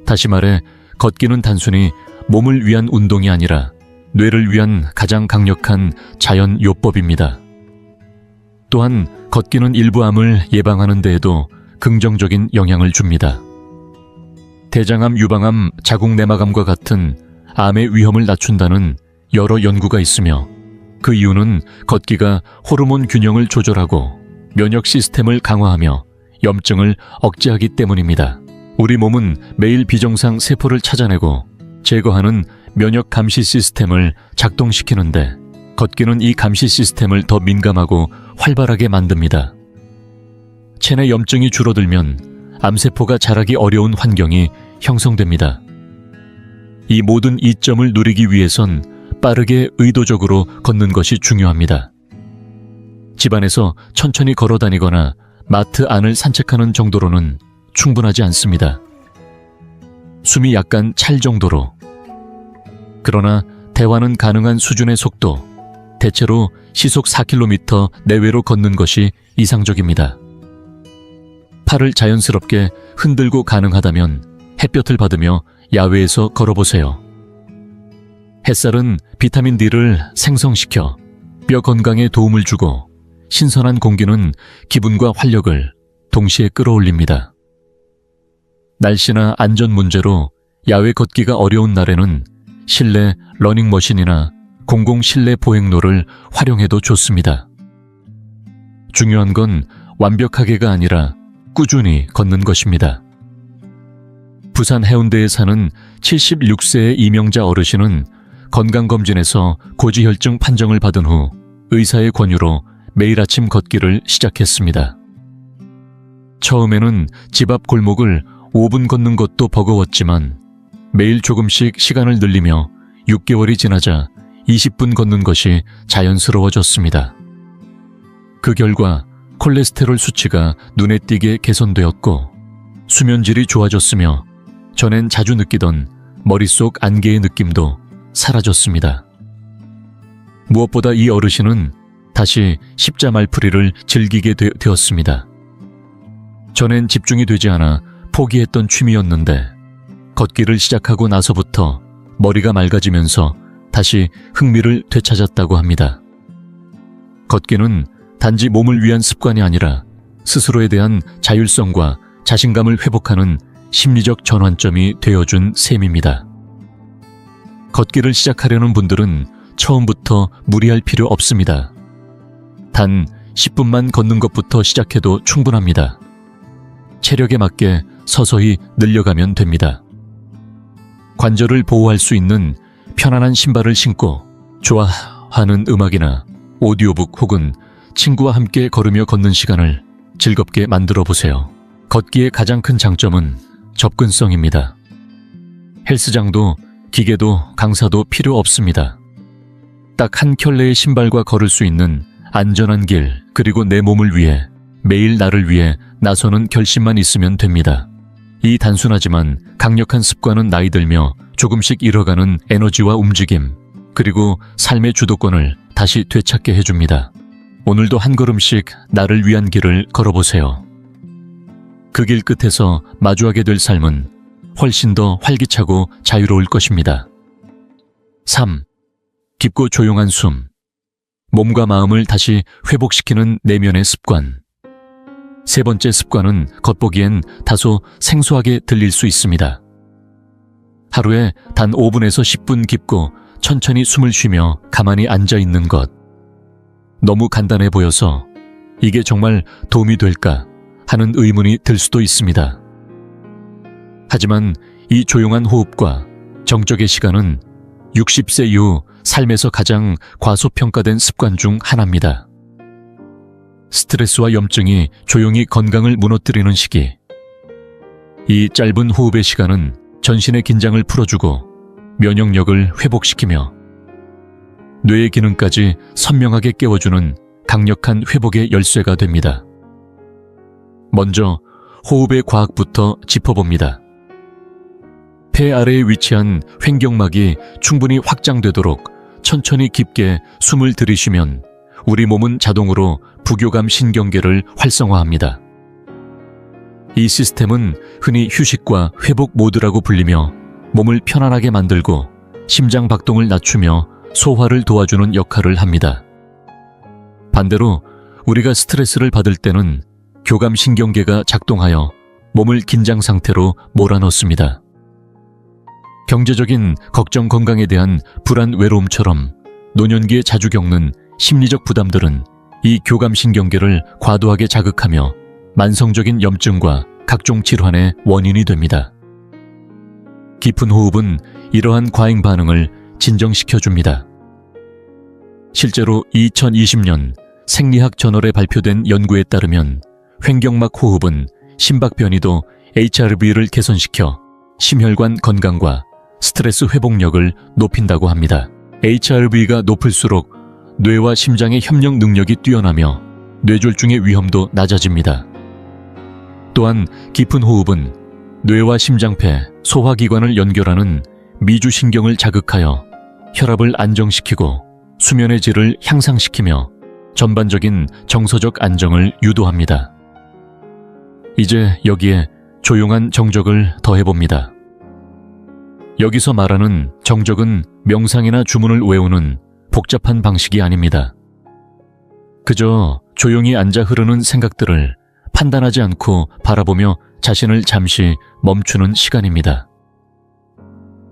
다시 말해 걷기는 단순히 몸을 위한 운동이 아니라 뇌를 위한 가장 강력한 자연 요법입니다. 또한 걷기는 일부 암을 예방하는 데에도 긍정적인 영향을 줍니다. 대장암, 유방암, 자궁내막암과 같은 암의 위험을 낮춘다는 여러 연구가 있으며 그 이유는 걷기가 호르몬 균형을 조절하고 면역 시스템을 강화하며 염증을 억제하기 때문입니다. 우리 몸은 매일 비정상 세포를 찾아내고 제거하는 면역 감시 시스템을 작동시키는데 걷기는 이 감시 시스템을 더 민감하고 활발하게 만듭니다. 체내 염증이 줄어들면 암세포가 자라기 어려운 환경이 형성됩니다. 이 모든 이점을 누리기 위해선 빠르게 의도적으로 걷는 것이 중요합니다. 집안에서 천천히 걸어 다니거나 마트 안을 산책하는 정도로는 충분하지 않습니다. 숨이 약간 찰 정도로. 그러나 대화는 가능한 수준의 속도, 대체로 시속 4km 내외로 걷는 것이 이상적입니다. 팔을 자연스럽게 흔들고 가능하다면 햇볕을 받으며 야외에서 걸어보세요. 햇살은 비타민 D를 생성시켜 뼈 건강에 도움을 주고 신선한 공기는 기분과 활력을 동시에 끌어올립니다. 날씨나 안전 문제로 야외 걷기가 어려운 날에는 실내 러닝머신이나 공공 실내 보행로를 활용해도 좋습니다. 중요한 건 완벽하게가 아니라 꾸준히 걷는 것입니다. 부산 해운대에 사는 76세의 이명자 어르신은 건강검진에서 고지혈증 판정을 받은 후 의사의 권유로 매일 아침 걷기를 시작했습니다. 처음에는 집 앞 골목을 5분 걷는 것도 버거웠지만 매일 조금씩 시간을 늘리며 6개월이 지나자 20분 걷는 것이 자연스러워졌습니다. 그 결과 콜레스테롤 수치가 눈에 띄게 개선되었고 수면질이 좋아졌으며 전엔 자주 느끼던 머릿속 안개의 느낌도 사라졌습니다. 무엇보다 이 어르신은 다시 십자 말풀이를 즐기게 되었습니다. 전엔 집중이 되지 않아 포기했던 취미였는데 걷기를 시작하고 나서부터 머리가 맑아지면서 다시 흥미를 되찾았다고 합니다. 걷기는 단지 몸을 위한 습관이 아니라 스스로에 대한 자율성과 자신감을 회복하는 심리적 전환점이 되어준 셈입니다. 걷기를 시작하려는 분들은 처음부터 무리할 필요 없습니다. 단 10분만 걷는 것부터 시작해도 충분합니다. 체력에 맞게 서서히 늘려가면 됩니다. 관절을 보호할 수 있는 편안한 신발을 신고 좋아하는 음악이나 오디오북 혹은 친구와 함께 걸으며 걷는 시간을 즐겁게 만들어 보세요. 걷기의 가장 큰 장점은 접근성입니다. 헬스장도 기계도 강사도 필요 없습니다. 딱 한 켤레의 신발과 걸을 수 있는 안전한 길, 그리고 내 몸을 위해 매일 나를 위해 나서는 결심만 있으면 됩니다. 이 단순하지만 강력한 습관은 나이 들며 조금씩 잃어가는 에너지와 움직임, 그리고 삶의 주도권을 다시 되찾게 해줍니다. 오늘도 한 걸음씩 나를 위한 길을 걸어보세요. 그 길 끝에서 마주하게 될 삶은 훨씬 더 활기차고 자유로울 것입니다. 3. 깊고 조용한 숨. 몸과 마음을 다시 회복시키는 내면의 습관. 세 번째 습관은 겉보기엔 다소 생소하게 들릴 수 있습니다. 하루에 단 5분에서 10분 깊고 천천히 숨을 쉬며 가만히 앉아 있는 것. 너무 간단해 보여서 이게 정말 도움이 될까 하는 의문이 들 수도 있습니다. 하지만 이 조용한 호흡과 정적의 시간은 60세 이후 삶에서 가장 과소평가된 습관 중 하나입니다. 스트레스와 염증이 조용히 건강을 무너뜨리는 시기. 이 짧은 호흡의 시간은 전신의 긴장을 풀어주고 면역력을 회복시키며 뇌의 기능까지 선명하게 깨워주는 강력한 회복의 열쇠가 됩니다. 먼저 호흡의 과학부터 짚어봅니다. 폐 아래에 위치한 횡격막이 충분히 확장되도록 천천히 깊게 숨을 들이쉬면 우리 몸은 자동으로 부교감 신경계를 활성화합니다. 이 시스템은 흔히 휴식과 회복 모드라고 불리며 몸을 편안하게 만들고 심장 박동을 낮추며 소화를 도와주는 역할을 합니다. 반대로 우리가 스트레스를 받을 때는 교감 신경계가 작동하여 몸을 긴장 상태로 몰아넣습니다. 경제적인 걱정, 건강에 대한 불안, 외로움처럼 노년기에 자주 겪는 심리적 부담들은 이 교감신경계를 과도하게 자극하며 만성적인 염증과 각종 질환의 원인이 됩니다. 깊은 호흡은 이러한 과잉 반응을 진정시켜줍니다. 실제로 2020년 생리학 저널에 발표된 연구에 따르면 횡격막 호흡은 심박 변이도 HRV를 개선시켜 심혈관 건강과 스트레스 회복력을 높인다고 합니다. HRV가 높을수록 뇌와 심장의 협력 능력이 뛰어나며 뇌졸중의 위험도 낮아집니다. 또한 깊은 호흡은 뇌와 심장폐, 소화기관을 연결하는 미주신경을 자극하여 혈압을 안정시키고 수면의 질을 향상시키며 전반적인 정서적 안정을 유도합니다. 이제 여기에 조용한 정적을 더해봅니다. 여기서 말하는 정적은 명상이나 주문을 외우는 복잡한 방식이 아닙니다. 그저 조용히 앉아 흐르는 생각들을 판단하지 않고 바라보며 자신을 잠시 멈추는 시간입니다.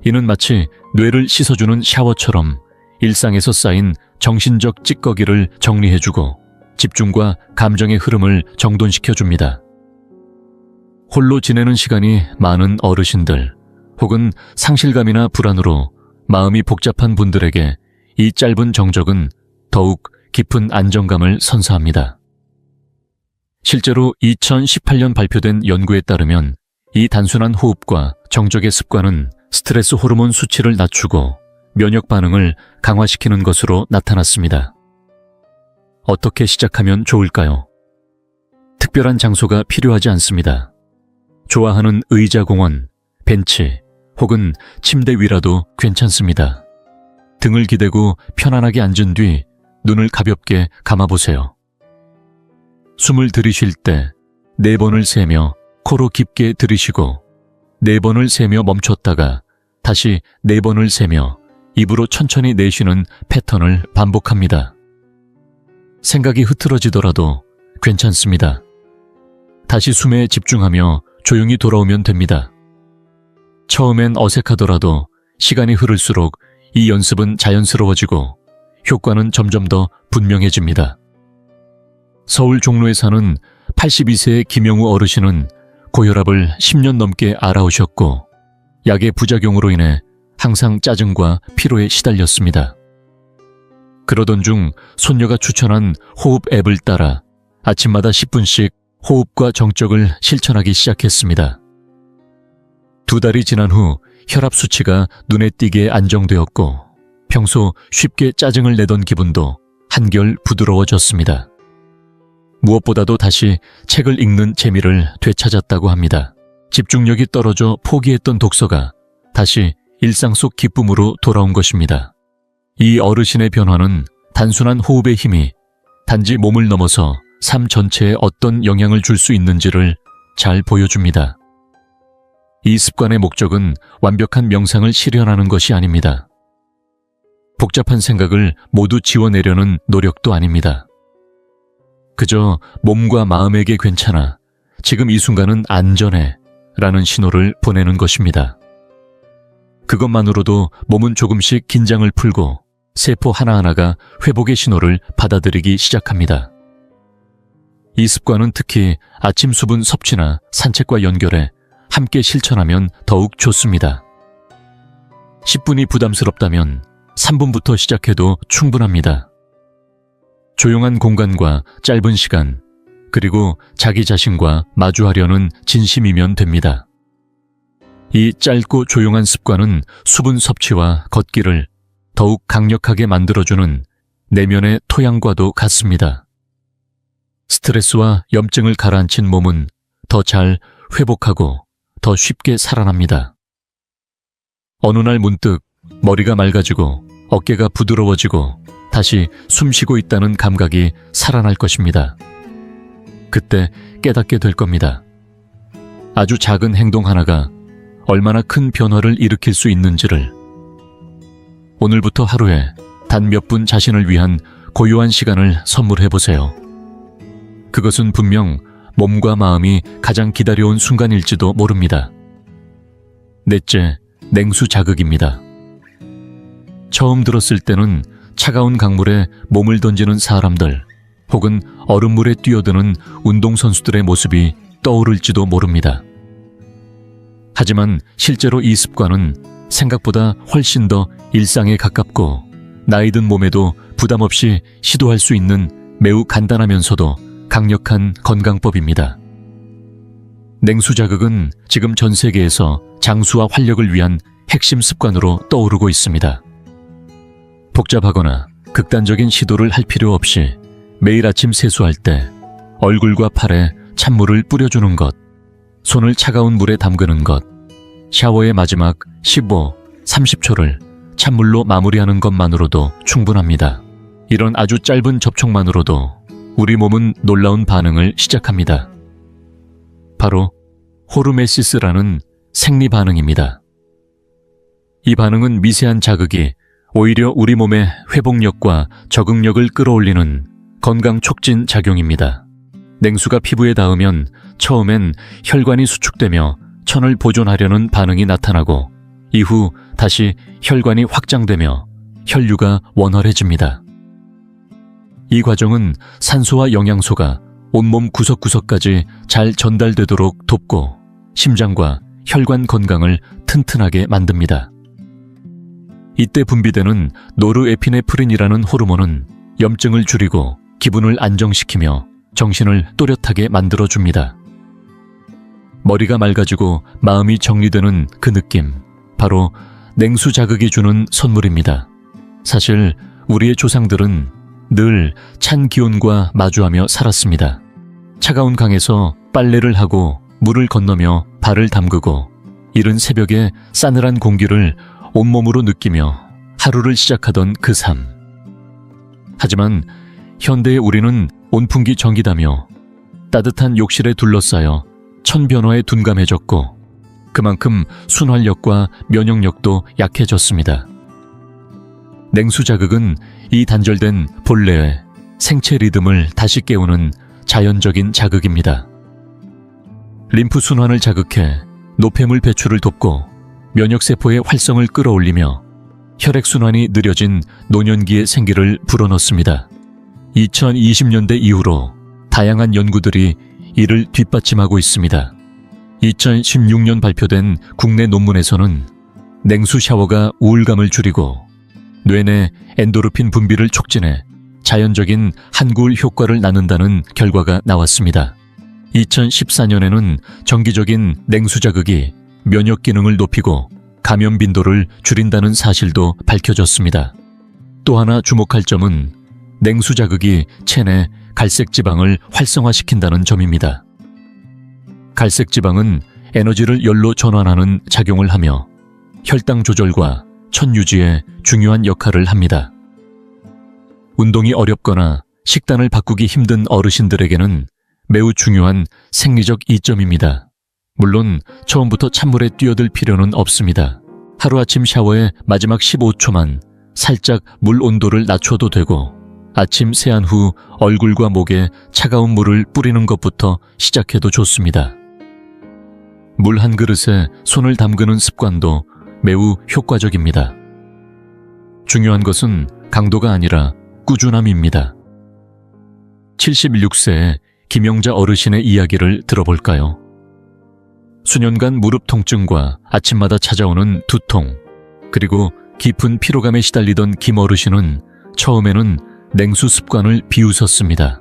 이는 마치 뇌를 씻어주는 샤워처럼 일상에서 쌓인 정신적 찌꺼기를 정리해주고 집중과 감정의 흐름을 정돈시켜줍니다. 홀로 지내는 시간이 많은 어르신들 혹은 상실감이나 불안으로 마음이 복잡한 분들에게 이 짧은 정적은 더욱 깊은 안정감을 선사합니다. 실제로 2018년 발표된 연구에 따르면 이 단순한 호흡과 정적의 습관은 스트레스 호르몬 수치를 낮추고 면역 반응을 강화시키는 것으로 나타났습니다. 어떻게 시작하면 좋을까요? 특별한 장소가 필요하지 않습니다. 좋아하는 의자 공원, 벤치 혹은 침대 위라도 괜찮습니다. 등을 기대고 편안하게 앉은 뒤 눈을 가볍게 감아보세요. 숨을 들이쉴 때 4번을 세며 코로 깊게 들이쉬고 4번을 세며 멈췄다가 다시 4번을 세며 입으로 천천히 내쉬는 패턴을 반복합니다. 생각이 흐트러지더라도 괜찮습니다. 다시 숨에 집중하며 조용히 돌아오면 됩니다. 처음엔 어색하더라도 시간이 흐를수록 이 연습은 자연스러워지고 효과는 점점 더 분명해집니다. 서울 종로에 사는 82세의 김영우 어르신은 고혈압을 10년 넘게 앓아오셨고 약의 부작용으로 인해 항상 짜증과 피로에 시달렸습니다. 그러던 중 손녀가 추천한 호흡 앱을 따라 아침마다 10분씩 호흡과 정적을 실천하기 시작했습니다. 2달이 지난 후 혈압 수치가 눈에 띄게 안정되었고 평소 쉽게 짜증을 내던 기분도 한결 부드러워졌습니다. 무엇보다도 다시 책을 읽는 재미를 되찾았다고 합니다. 집중력이 떨어져 포기했던 독서가 다시 일상 속 기쁨으로 돌아온 것입니다. 이 어르신의 변화는 단순한 호흡의 힘이 단지 몸을 넘어서 삶 전체에 어떤 영향을 줄 수 있는지를 잘 보여줍니다. 이 습관의 목적은 완벽한 명상을 실현하는 것이 아닙니다. 복잡한 생각을 모두 지워내려는 노력도 아닙니다. 그저 몸과 마음에게 괜찮아, 지금 이 순간은 안전해 라는 신호를 보내는 것입니다. 그것만으로도 몸은 조금씩 긴장을 풀고 세포 하나하나가 회복의 신호를 받아들이기 시작합니다. 이 습관은 특히 아침 수분 섭취나 산책과 연결해 함께 실천하면 더욱 좋습니다. 10분이 부담스럽다면 3분부터 시작해도 충분합니다. 조용한 공간과 짧은 시간, 그리고 자기 자신과 마주하려는 진심이면 됩니다. 이 짧고 조용한 습관은 수분 섭취와 걷기를 더욱 강력하게 만들어주는 내면의 토양과도 같습니다. 스트레스와 염증을 가라앉힌 몸은 더 잘 회복하고 더 쉽게 살아납니다. 어느 날 문득 머리가 맑아지고 어깨가 부드러워지고 다시 숨쉬고 있다는 감각이 살아날 것입니다. 그때 깨닫게 될 겁니다. 아주 작은 행동 하나가 얼마나 큰 변화를 일으킬 수 있는지를. 오늘부터 하루에 단 몇 분 자신을 위한 고요한 시간을 선물해보세요. 그것은 분명 몸과 마음이 가장 기다려온 순간일지도 모릅니다. 넷째, 냉수 자극입니다. 처음 들었을 때는 차가운 강물에 몸을 던지는 사람들 혹은 얼음물에 뛰어드는 운동선수들의 모습이 떠오를지도 모릅니다. 하지만 실제로 이 습관은 생각보다 훨씬 더 일상에 가깝고 나이 든 몸에도 부담 없이 시도할 수 있는 매우 간단하면서도 강력한 건강법입니다. 냉수 자극은 지금 전 세계에서 장수와 활력을 위한 핵심 습관으로 떠오르고 있습니다. 복잡하거나 극단적인 시도를 할 필요 없이 매일 아침 세수할 때 얼굴과 팔에 찬물을 뿌려주는 것, 손을 차가운 물에 담그는 것, 샤워의 마지막 15, 30초를 찬물로 마무리하는 것만으로도 충분합니다. 이런 아주 짧은 접촉만으로도 우리 몸은 놀라운 반응을 시작합니다. 바로 호르메시스라는 생리 반응입니다. 이 반응은 미세한 자극이 오히려 우리 몸의 회복력과 적응력을 끌어올리는 건강 촉진 작용입니다. 냉수가 피부에 닿으면 처음엔 혈관이 수축되며 천을 보존하려는 반응이 나타나고 이후 다시 혈관이 확장되며 혈류가 원활해집니다. 이 과정은 산소와 영양소가 온몸 구석구석까지 잘 전달되도록 돕고 심장과 혈관 건강을 튼튼하게 만듭니다. 이때 분비되는 노르에피네프린이라는 호르몬은 염증을 줄이고 기분을 안정시키며 정신을 또렷하게 만들어줍니다. 머리가 맑아지고 마음이 정리되는 그 느낌, 바로 냉수 자극이 주는 선물입니다. 사실 우리의 조상들은 늘 찬 기온과 마주하며 살았습니다. 차가운 강에서 빨래를 하고 물을 건너며 발을 담그고 이른 새벽에 싸늘한 공기를 온몸으로 느끼며 하루를 시작하던 그 삶. 하지만 현대의 우리는 온풍기 전기다며 따뜻한 욕실에 둘러싸여 천변화에 둔감해졌고 그만큼 순활력과 면역력도 약해졌습니다. 냉수 자극은 이 단절된 본래의 생체 리듬을 다시 깨우는 자연적인 자극입니다. 림프 순환을 자극해 노폐물 배출을 돕고 면역세포의 활성을 끌어올리며 혈액순환이 느려진 노년기의 생기를 불어넣습니다. 2020년대 이후로 다양한 연구들이 이를 뒷받침하고 있습니다. 2016년 발표된 국내 논문에서는 냉수 샤워가 우울감을 줄이고 뇌내 엔도르핀 분비를 촉진해 자연적인 한구울 효과를 낳는다는 결과가 나왔습니다. 2014년에는 정기적인 냉수 자극이 면역 기능을 높이고 감염 빈도를 줄인다는 사실도 밝혀졌습니다. 또 하나 주목할 점은 냉수 자극이 체내 갈색 지방을 활성화시킨다는 점입니다. 갈색 지방은 에너지를 열로 전환하는 작용을 하며 혈당 조절과 천 유지에 중요한 역할을 합니다. 운동이 어렵거나 식단을 바꾸기 힘든 어르신들에게는 매우 중요한 생리적 이점입니다. 물론 처음부터 찬물에 뛰어들 필요는 없습니다. 하루아침 샤워의 마지막 15초만 살짝 물 온도를 낮춰도 되고 아침 세안 후 얼굴과 목에 차가운 물을 뿌리는 것부터 시작해도 좋습니다. 물 한 그릇에 손을 담그는 습관도 매우 효과적입니다. 중요한 것은 강도가 아니라 꾸준함입니다. 76세의 김영자 어르신의 이야기를 들어볼까요? 수년간 무릎 통증과 아침마다 찾아오는 두통, 그리고 깊은 피로감에 시달리던 김 어르신은 처음에는 냉수 습관을 비웃었습니다.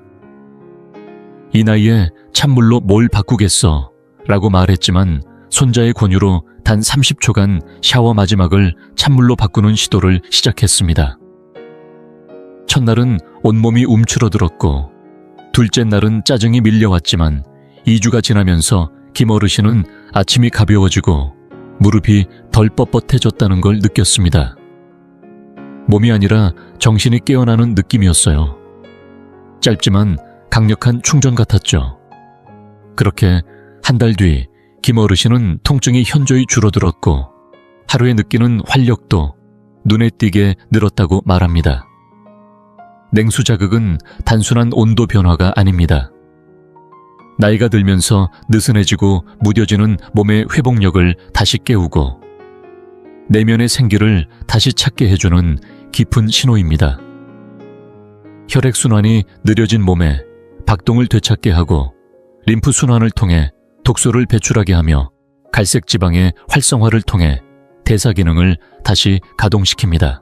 이 나이에 찬물로 뭘 바꾸겠어 라고 말했지만 손자의 권유로 단 30초간 샤워 마지막을 찬물로 바꾸는 시도를 시작했습니다. 첫날은 온몸이 움츠러들었고 둘째 날은 짜증이 밀려왔지만 2주가 지나면서 김 어르신은 아침이 가벼워지고 무릎이 덜 뻣뻣해졌다는 걸 느꼈습니다. 몸이 아니라 정신이 깨어나는 느낌이었어요. 짧지만 강력한 충전 같았죠. 그렇게 한 달 뒤 김 어르신은 통증이 현저히 줄어들었고 하루에 느끼는 활력도 눈에 띄게 늘었다고 말합니다. 냉수 자극은 단순한 온도 변화가 아닙니다. 나이가 들면서 느슨해지고 무뎌지는 몸의 회복력을 다시 깨우고 내면의 생기를 다시 찾게 해주는 깊은 신호입니다. 혈액순환이 느려진 몸에 박동을 되찾게 하고 림프 순환을 통해 독소를 배출하게 하며 갈색 지방의 활성화를 통해 대사 기능을 다시 가동시킵니다.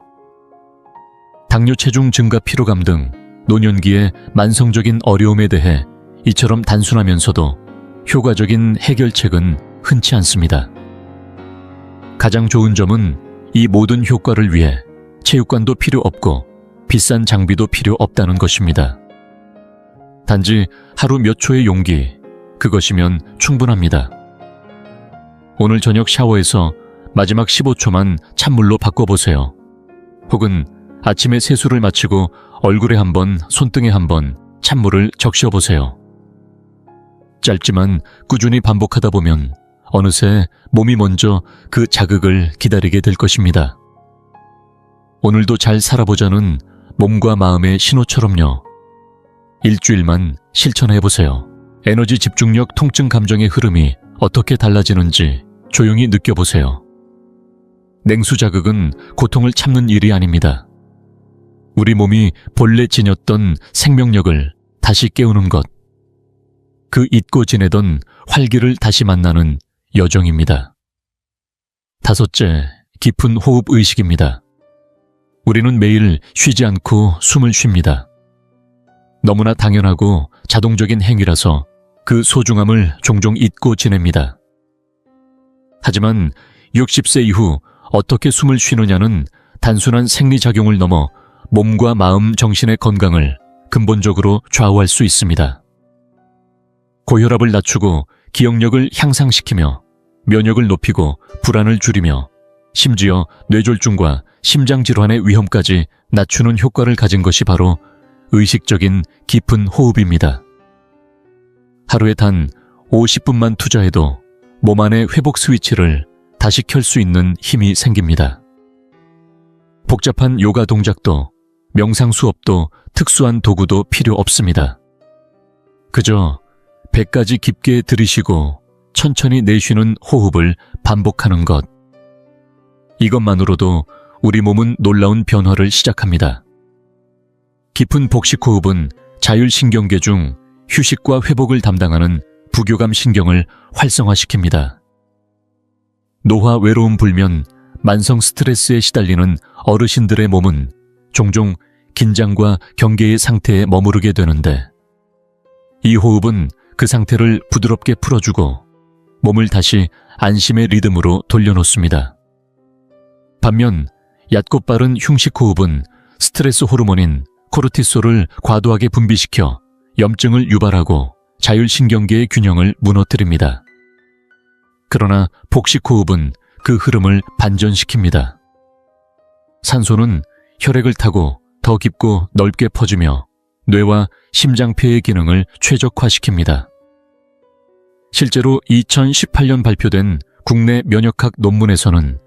당뇨 체중 증가 피로감 등 노년기의 만성적인 어려움에 대해 이처럼 단순하면서도 효과적인 해결책은 흔치 않습니다. 가장 좋은 점은 이 모든 효과를 위해 체육관도 필요 없고 비싼 장비도 필요 없다는 것입니다. 단지 하루 몇 초의 용기, 그것이면 충분합니다. 오늘 저녁 샤워에서 마지막 15초만 찬물로 바꿔보세요. 혹은 아침에 세수를 마치고 얼굴에 한 번, 손등에 한 번 찬물을 적셔보세요. 짧지만 꾸준히 반복하다 보면 어느새 몸이 먼저 그 자극을 기다리게 될 것입니다. 오늘도 잘 살아보자는 몸과 마음의 신호처럼요. 일주일만 실천해보세요. 에너지, 집중력, 통증 감정의 흐름이 어떻게 달라지는지 조용히 느껴보세요. 냉수 자극은 고통을 참는 일이 아닙니다. 우리 몸이 본래 지녔던 생명력을 다시 깨우는 것, 그 잊고 지내던 활기를 다시 만나는 여정입니다. 다섯째, 깊은 호흡 의식입니다. 우리는 매일 쉬지 않고 숨을 쉽니다. 너무나 당연하고 자동적인 행위라서 그 소중함을 종종 잊고 지냅니다. 하지만 60세 이후 어떻게 숨을 쉬느냐는 단순한 생리작용을 넘어 몸과 마음, 정신의 건강을 근본적으로 좌우할 수 있습니다. 고혈압을 낮추고 기억력을 향상시키며 면역을 높이고 불안을 줄이며 심지어 뇌졸중과 심장질환의 위험까지 낮추는 효과를 가진 것이 바로 의식적인 깊은 호흡입니다. 하루에 단 50분만 투자해도 몸 안의 회복 스위치를 다시 켤 수 있는 힘이 생깁니다. 복잡한 요가 동작도 명상 수업도 특수한 도구도 필요 없습니다. 그저 배까지 깊게 들이쉬고 천천히 내쉬는 호흡을 반복하는 것. 이것만으로도 우리 몸은 놀라운 변화를 시작합니다. 깊은 복식 호흡은 자율신경계 중 휴식과 회복을 담당하는 부교감 신경을 활성화시킵니다. 노화, 외로움 불면, 만성 스트레스에 시달리는 어르신들의 몸은 종종 긴장과 경계의 상태에 머무르게 되는데, 이 호흡은 그 상태를 부드럽게 풀어주고 몸을 다시 안심의 리듬으로 돌려놓습니다. 반면 얕고 빠른 흉식 호흡은 스트레스 호르몬인 코르티솔을 과도하게 분비시켜 염증을 유발하고 자율신경계의 균형을 무너뜨립니다. 그러나 복식 호흡은 그 흐름을 반전시킵니다. 산소는 혈액을 타고 더 깊고 넓게 퍼지며 뇌와 심장폐의 기능을 최적화시킵니다. 실제로 2018년 발표된 국내 면역학 논문에서는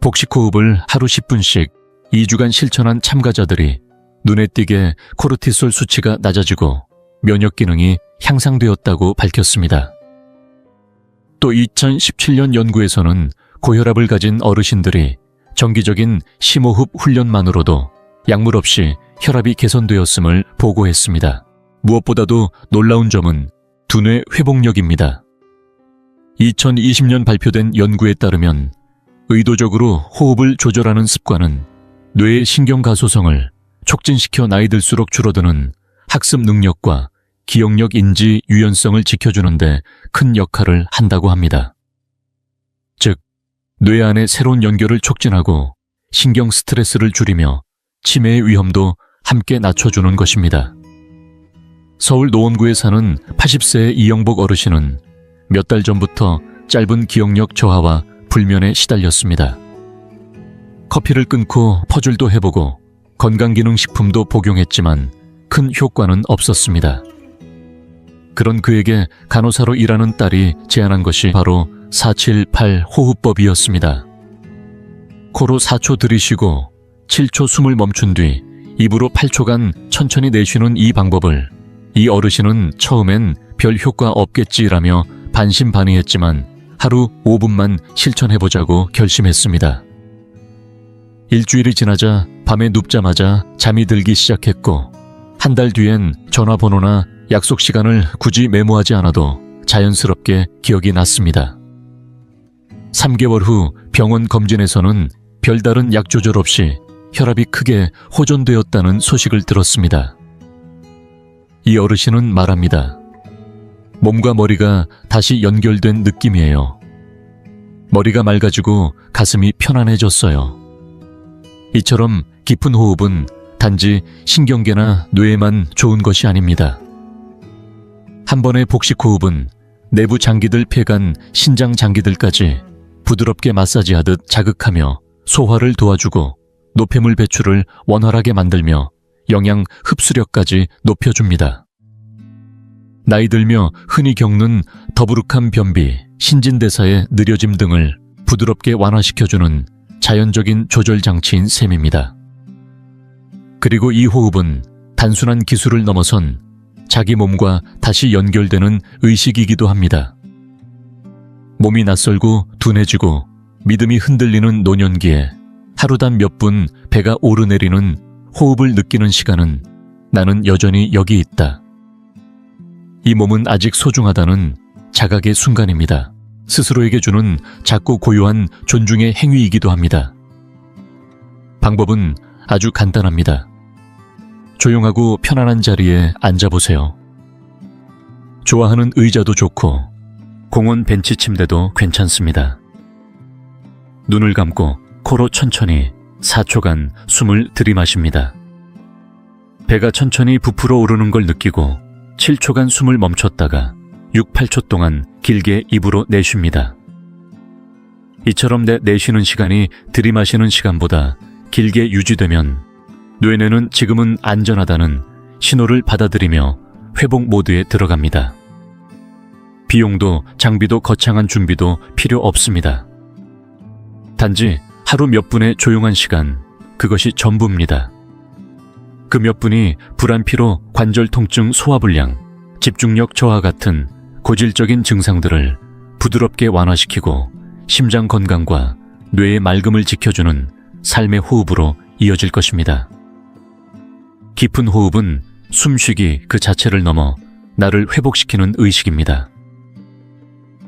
복식 호흡을 하루 10분씩 2주간 실천한 참가자들이 눈에 띄게 코르티솔 수치가 낮아지고 면역 기능이 향상되었다고 밝혔습니다. 또 2017년 연구에서는 고혈압을 가진 어르신들이 정기적인 심호흡 훈련만으로도 약물 없이 혈압이 개선되었음을 보고했습니다. 무엇보다도 놀라운 점은 두뇌 회복력입니다. 2020년 발표된 연구에 따르면 의도적으로 호흡을 조절하는 습관은 뇌의 신경가소성을 촉진시켜 나이 들수록 줄어드는 학습 능력과 기억력, 인지, 유연성을 지켜주는데 큰 역할을 한다고 합니다. 즉, 뇌 안의 새로운 연결을 촉진하고 신경 스트레스를 줄이며 치매의 위험도 함께 낮춰주는 것입니다. 서울 노원구에 사는 80세의 이영복 어르신은 몇 달 전부터 짧은 기억력 저하와 불면에 시달렸습니다. 커피를 끊고 퍼즐도 해보고 건강기능식품도 복용했지만 큰 효과는 없었습니다. 그런 그에게 간호사로 일하는 딸이 제안한 것이 바로 478 호흡법이었습니다. 코로 4초 들이쉬고 7초 숨을 멈춘 뒤 입으로 8초간 천천히 내쉬는 이 방법을 이 어르신은 처음엔 별 효과 없겠지라며 반신반의했지만 하루 5분만 실천해보자고 결심했습니다. 일주일이 지나자 밤에 눕자마자 잠이 들기 시작했고 한 달 뒤엔 전화번호나 약속 시간을 굳이 메모하지 않아도 자연스럽게 기억이 났습니다. 3개월 후 병원 검진에서는 별다른 약 조절 없이 혈압이 크게 호전되었다는 소식을 들었습니다. 이 어르신은 말합니다. 몸과 머리가 다시 연결된 느낌이에요. 머리가 맑아지고 가슴이 편안해졌어요. 이처럼 깊은 호흡은 단지 신경계나 뇌에만 좋은 것이 아닙니다. 한 번의 복식 호흡은 내부 장기들 폐간 신장 장기들까지 부드럽게 마사지하듯 자극하며 소화를 도와주고 노폐물 배출을 원활하게 만들며 영양 흡수력까지 높여줍니다. 나이 들며 흔히 겪는 더부룩한 변비, 신진대사의 느려짐 등을 부드럽게 완화시켜주는 자연적인 조절 장치인 셈입니다. 그리고 이 호흡은 단순한 기술을 넘어선 자기 몸과 다시 연결되는 의식이기도 합니다. 몸이 낯설고 둔해지고 믿음이 흔들리는 노년기에 하루단 몇 분 배가 오르내리는 호흡을 느끼는 시간은 나는 여전히 여기 있다. 이 몸은 아직 소중하다는 자각의 순간입니다. 스스로에게 주는 작고 고요한 존중의 행위이기도 합니다. 방법은 아주 간단합니다. 조용하고 편안한 자리에 앉아보세요. 좋아하는 의자도 좋고 공원 벤치 침대도 괜찮습니다. 눈을 감고 코로 천천히 4초간 숨을 들이마십니다. 배가 천천히 부풀어 오르는 걸 느끼고 7초간 숨을 멈췄다가 6, 8초 동안 길게 입으로 내쉽니다. 이처럼 내쉬는 시간이 들이마시는 시간보다 길게 유지되면 뇌내는 지금은 안전하다는 신호를 받아들이며 회복 모드에 들어갑니다. 비용도 장비도 거창한 준비도 필요 없습니다. 단지 하루 몇 분의 조용한 시간, 그것이 전부입니다. 그 몇 분이 불안피로, 관절 통증, 소화불량, 집중력 저하 같은 고질적인 증상들을 부드럽게 완화시키고 심장 건강과 뇌의 맑음을 지켜주는 삶의 호흡으로 이어질 것입니다. 깊은 호흡은 숨쉬기 그 자체를 넘어 나를 회복시키는 의식입니다.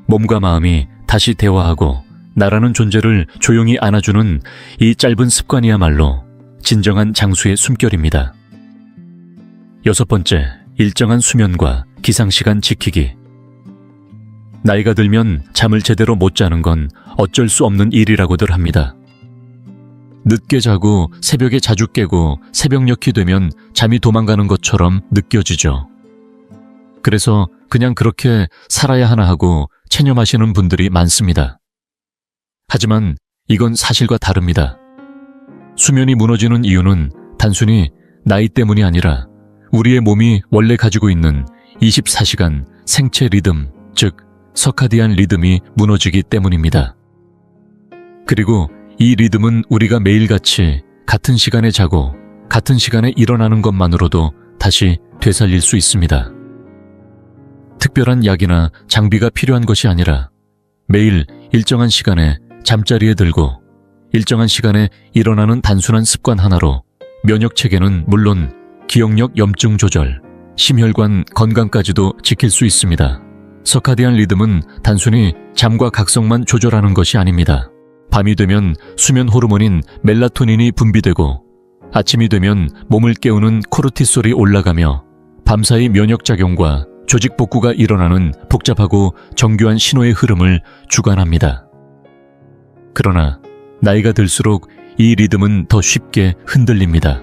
몸과 마음이 다시 대화하고 나라는 존재를 조용히 안아주는 이 짧은 습관이야말로 진정한 장수의 숨결입니다. 6번째, 일정한 수면과 기상시간 지키기. 나이가 들면 잠을 제대로 못 자는 건 어쩔 수 없는 일이라고들 합니다. 늦게 자고 새벽에 자주 깨고 새벽녘이 되면 잠이 도망가는 것처럼 느껴지죠. 그래서 그냥 그렇게 살아야 하나 하고 체념하시는 분들이 많습니다. 하지만 이건 사실과 다릅니다. 수면이 무너지는 이유는 단순히 나이 때문이 아니라 우리의 몸이 원래 가지고 있는 24시간 생체 리듬, 즉 서카디안 리듬이 무너지기 때문입니다. 그리고 이 리듬은 우리가 매일같이 같은 시간에 자고 같은 시간에 일어나는 것만으로도 다시 되살릴 수 있습니다. 특별한 약이나 장비가 필요한 것이 아니라 매일 일정한 시간에 잠자리에 들고 일정한 시간에 일어나는 단순한 습관 하나로 면역체계는 물론 기억력, 염증 조절, 심혈관 건강까지도 지킬 수 있습니다. 서카디안 리듬은 단순히 잠과 각성만 조절하는 것이 아닙니다. 밤이 되면 수면 호르몬인 멜라토닌이 분비되고 아침이 되면 몸을 깨우는 코르티솔이 올라가며 밤사이 면역작용과 조직 복구가 일어나는 복잡하고 정교한 신호의 흐름을 주관합니다. 그러나 나이가 들수록 이 리듬은 더 쉽게 흔들립니다.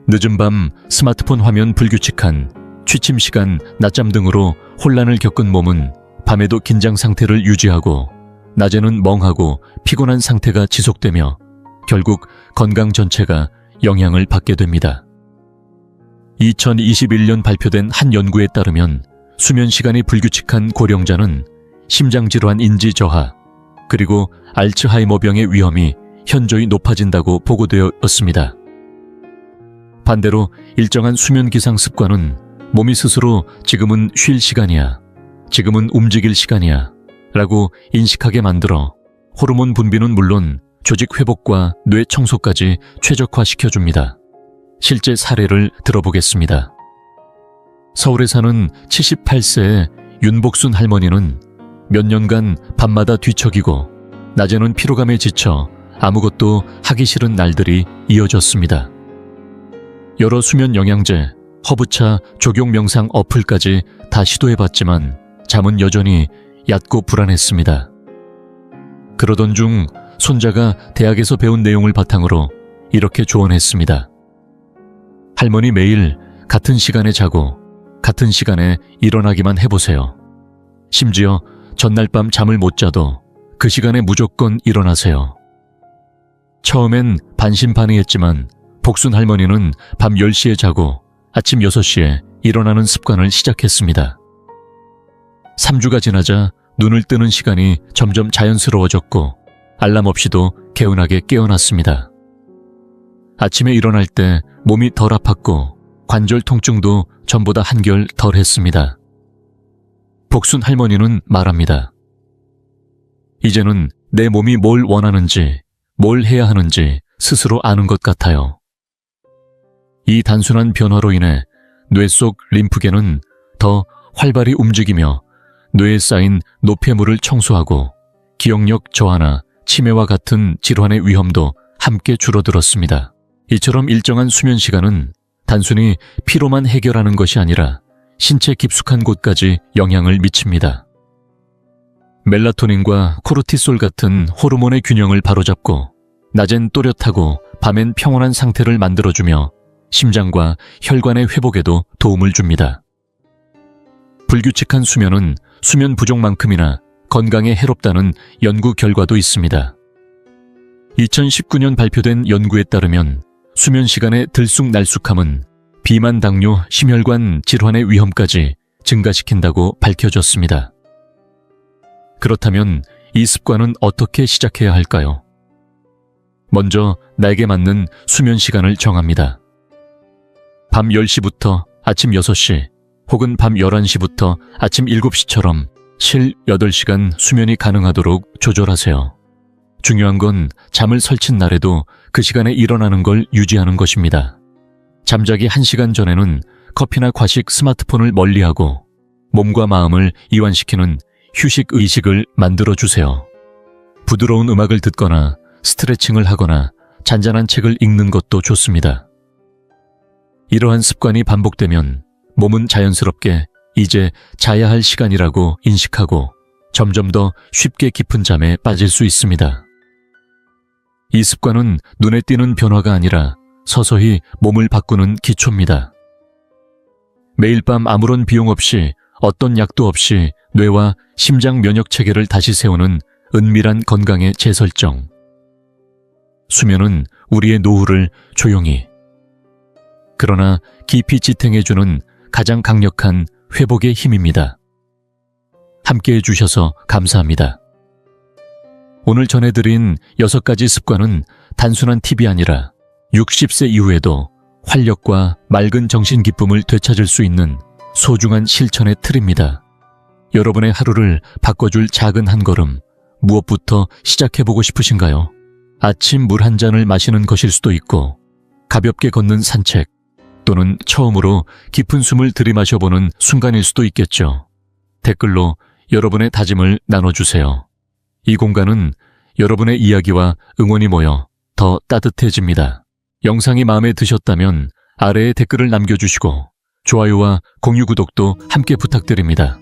늦은 밤 스마트폰 화면 불규칙한 취침 시간, 낮잠 등으로 혼란을 겪은 몸은 밤에도 긴장 상태를 유지하고 낮에는 멍하고 피곤한 상태가 지속되며 결국 건강 전체가 영향을 받게 됩니다. 2021년 발표된 한 연구에 따르면 수면 시간이 불규칙한 고령자는 심장질환 인지 저하 그리고 알츠하이머병의 위험이 현저히 높아진다고 보고되었습니다. 반대로 일정한 수면 기상 습관은 몸이 스스로 지금은 쉴 시간이야, 지금은 움직일 시간이야 라고 인식하게 만들어 호르몬 분비는 물론 조직 회복과 뇌 청소까지 최적화시켜줍니다. 실제 사례를 들어보겠습니다. 서울에 사는 78세의 윤복순 할머니는 몇 년간 밤마다 뒤척이고 낮에는 피로감에 지쳐 아무것도 하기 싫은 날들이 이어졌습니다. 여러 수면 영양제, 허브차, 조경 명상 어플까지 다 시도해봤지만 잠은 여전히 얕고 불안했습니다. 그러던 중 손자가 대학에서 배운 내용을 바탕으로 이렇게 조언했습니다. 할머니 매일 같은 시간에 자고 같은 시간에 일어나기만 해보세요. 심지어 전날 밤 잠을 못 자도 그 시간에 무조건 일어나세요. 처음엔 반신반의했지만 복순 할머니는 밤 10시에 자고 아침 6시에 일어나는 습관을 시작했습니다. 3주가 지나자 눈을 뜨는 시간이 점점 자연스러워졌고 알람 없이도 개운하게 깨어났습니다. 아침에 일어날 때 몸이 덜 아팠고 관절 통증도 전보다 한결 덜했습니다. 복순 할머니는 말합니다. 이제는 내 몸이 뭘 원하는지, 뭘 해야 하는지 스스로 아는 것 같아요. 이 단순한 변화로 인해 뇌 속 림프계는 더 활발히 움직이며 뇌에 쌓인 노폐물을 청소하고 기억력 저하나 치매와 같은 질환의 위험도 함께 줄어들었습니다. 이처럼 일정한 수면 시간은 단순히 피로만 해결하는 것이 아니라 신체 깊숙한 곳까지 영향을 미칩니다. 멜라토닌과 코르티솔 같은 호르몬의 균형을 바로잡고 낮엔 또렷하고 밤엔 평온한 상태를 만들어주며 심장과 혈관의 회복에도 도움을 줍니다. 불규칙한 수면은 수면 부족만큼이나 건강에 해롭다는 연구 결과도 있습니다. 2019년 발표된 연구에 따르면 수면 시간의 들쑥날쑥함은 비만 당뇨, 심혈관 질환의 위험까지 증가시킨다고 밝혀졌습니다. 그렇다면 이 습관은 어떻게 시작해야 할까요? 먼저 나에게 맞는 수면 시간을 정합니다. 밤 10시부터 아침 6시 혹은 밤 11시부터 아침 7시처럼 실 8시간 수면이 가능하도록 조절하세요. 중요한 건 잠을 설친 날에도 그 시간에 일어나는 걸 유지하는 것입니다. 잠자기 1시간 전에는 커피나 과식, 스마트폰을 멀리하고 몸과 마음을 이완시키는 휴식 의식을 만들어주세요. 부드러운 음악을 듣거나 스트레칭을 하거나 잔잔한 책을 읽는 것도 좋습니다. 이러한 습관이 반복되면 몸은 자연스럽게 이제 자야 할 시간이라고 인식하고 점점 더 쉽게 깊은 잠에 빠질 수 있습니다. 이 습관은 눈에 띄는 변화가 아니라 서서히 몸을 바꾸는 기초입니다. 매일 밤 아무런 비용 없이 어떤 약도 없이 뇌와 심장 면역 체계를 다시 세우는 은밀한 건강의 재설정. 수면은 우리의 노후를 조용히 그러나 깊이 지탱해주는 가장 강력한 회복의 힘입니다. 함께해 주셔서 감사합니다. 오늘 전해드린 6가지 습관은 단순한 팁이 아니라 60세 이후에도 활력과 맑은 정신 기쁨을 되찾을 수 있는 소중한 실천의 틀입니다. 여러분의 하루를 바꿔줄 작은 한 걸음, 무엇부터 시작해보고 싶으신가요? 아침 물 한 잔을 마시는 것일 수도 있고 가볍게 걷는 산책 또는 처음으로 깊은 숨을 들이마셔보는 순간일 수도 있겠죠. 댓글로 여러분의 다짐을 나눠주세요. 이 공간은 여러분의 이야기와 응원이 모여 더 따뜻해집니다. 영상이 마음에 드셨다면 아래에 댓글을 남겨주시고 좋아요와 공유 구독도 함께 부탁드립니다.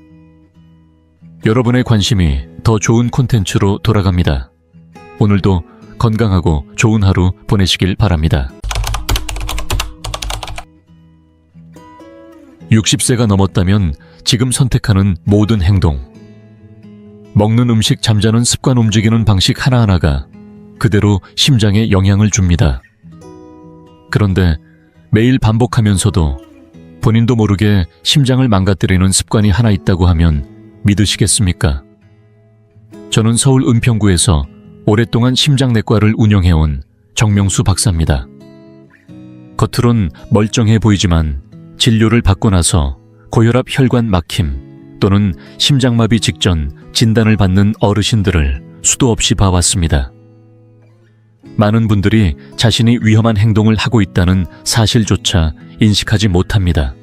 여러분의 관심이 더 좋은 콘텐츠로 돌아갑니다. 오늘도 건강하고 좋은 하루 보내시길 바랍니다. 60세가 넘었다면 지금 선택하는 모든 행동, 먹는 음식, 잠자는 습관, 움직이는 방식 하나하나가 그대로 심장에 영향을 줍니다. 그런데 매일 반복하면서도 본인도 모르게 심장을 망가뜨리는 습관이 하나 있다고 하면 믿으시겠습니까? 저는 서울 은평구에서 오랫동안 심장내과를 운영해온 정명수 박사입니다. 겉으론 멀쩡해 보이지만 진료를 받고 나서 고혈압, 혈관 막힘 또는 심장마비 직전 진단을 받는 어르신들을 수도 없이 봐왔습니다. 많은 분들이 자신이 위험한 행동을 하고 있다는 사실조차 인식하지 못합니다.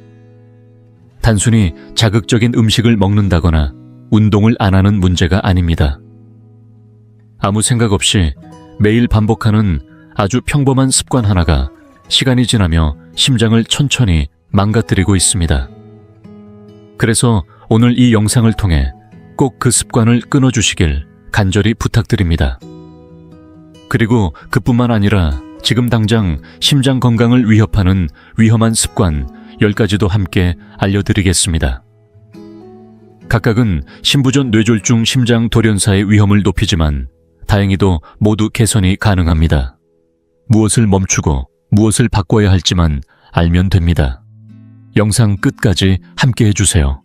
단순히 자극적인 음식을 먹는다거나 운동을 안 하는 문제가 아닙니다. 아무 생각 없이 매일 반복하는 아주 평범한 습관 하나가 시간이 지나며 심장을 천천히 망가뜨리고 있습니다. 그래서 오늘 이 영상을 통해 꼭 그 습관을 끊어주시길 간절히 부탁드립니다. 그리고 그뿐만 아니라 지금 당장 심장 건강을 위협하는 위험한 습관 10가지도 함께 알려드리겠습니다. 각각은 신부전 뇌졸중 심장 돌연사의 위험을 높이지만 다행히도 모두 개선이 가능합니다. 무엇을 멈추고 무엇을 바꿔야 할지만 알면 됩니다. 영상 끝까지 함께 해주세요.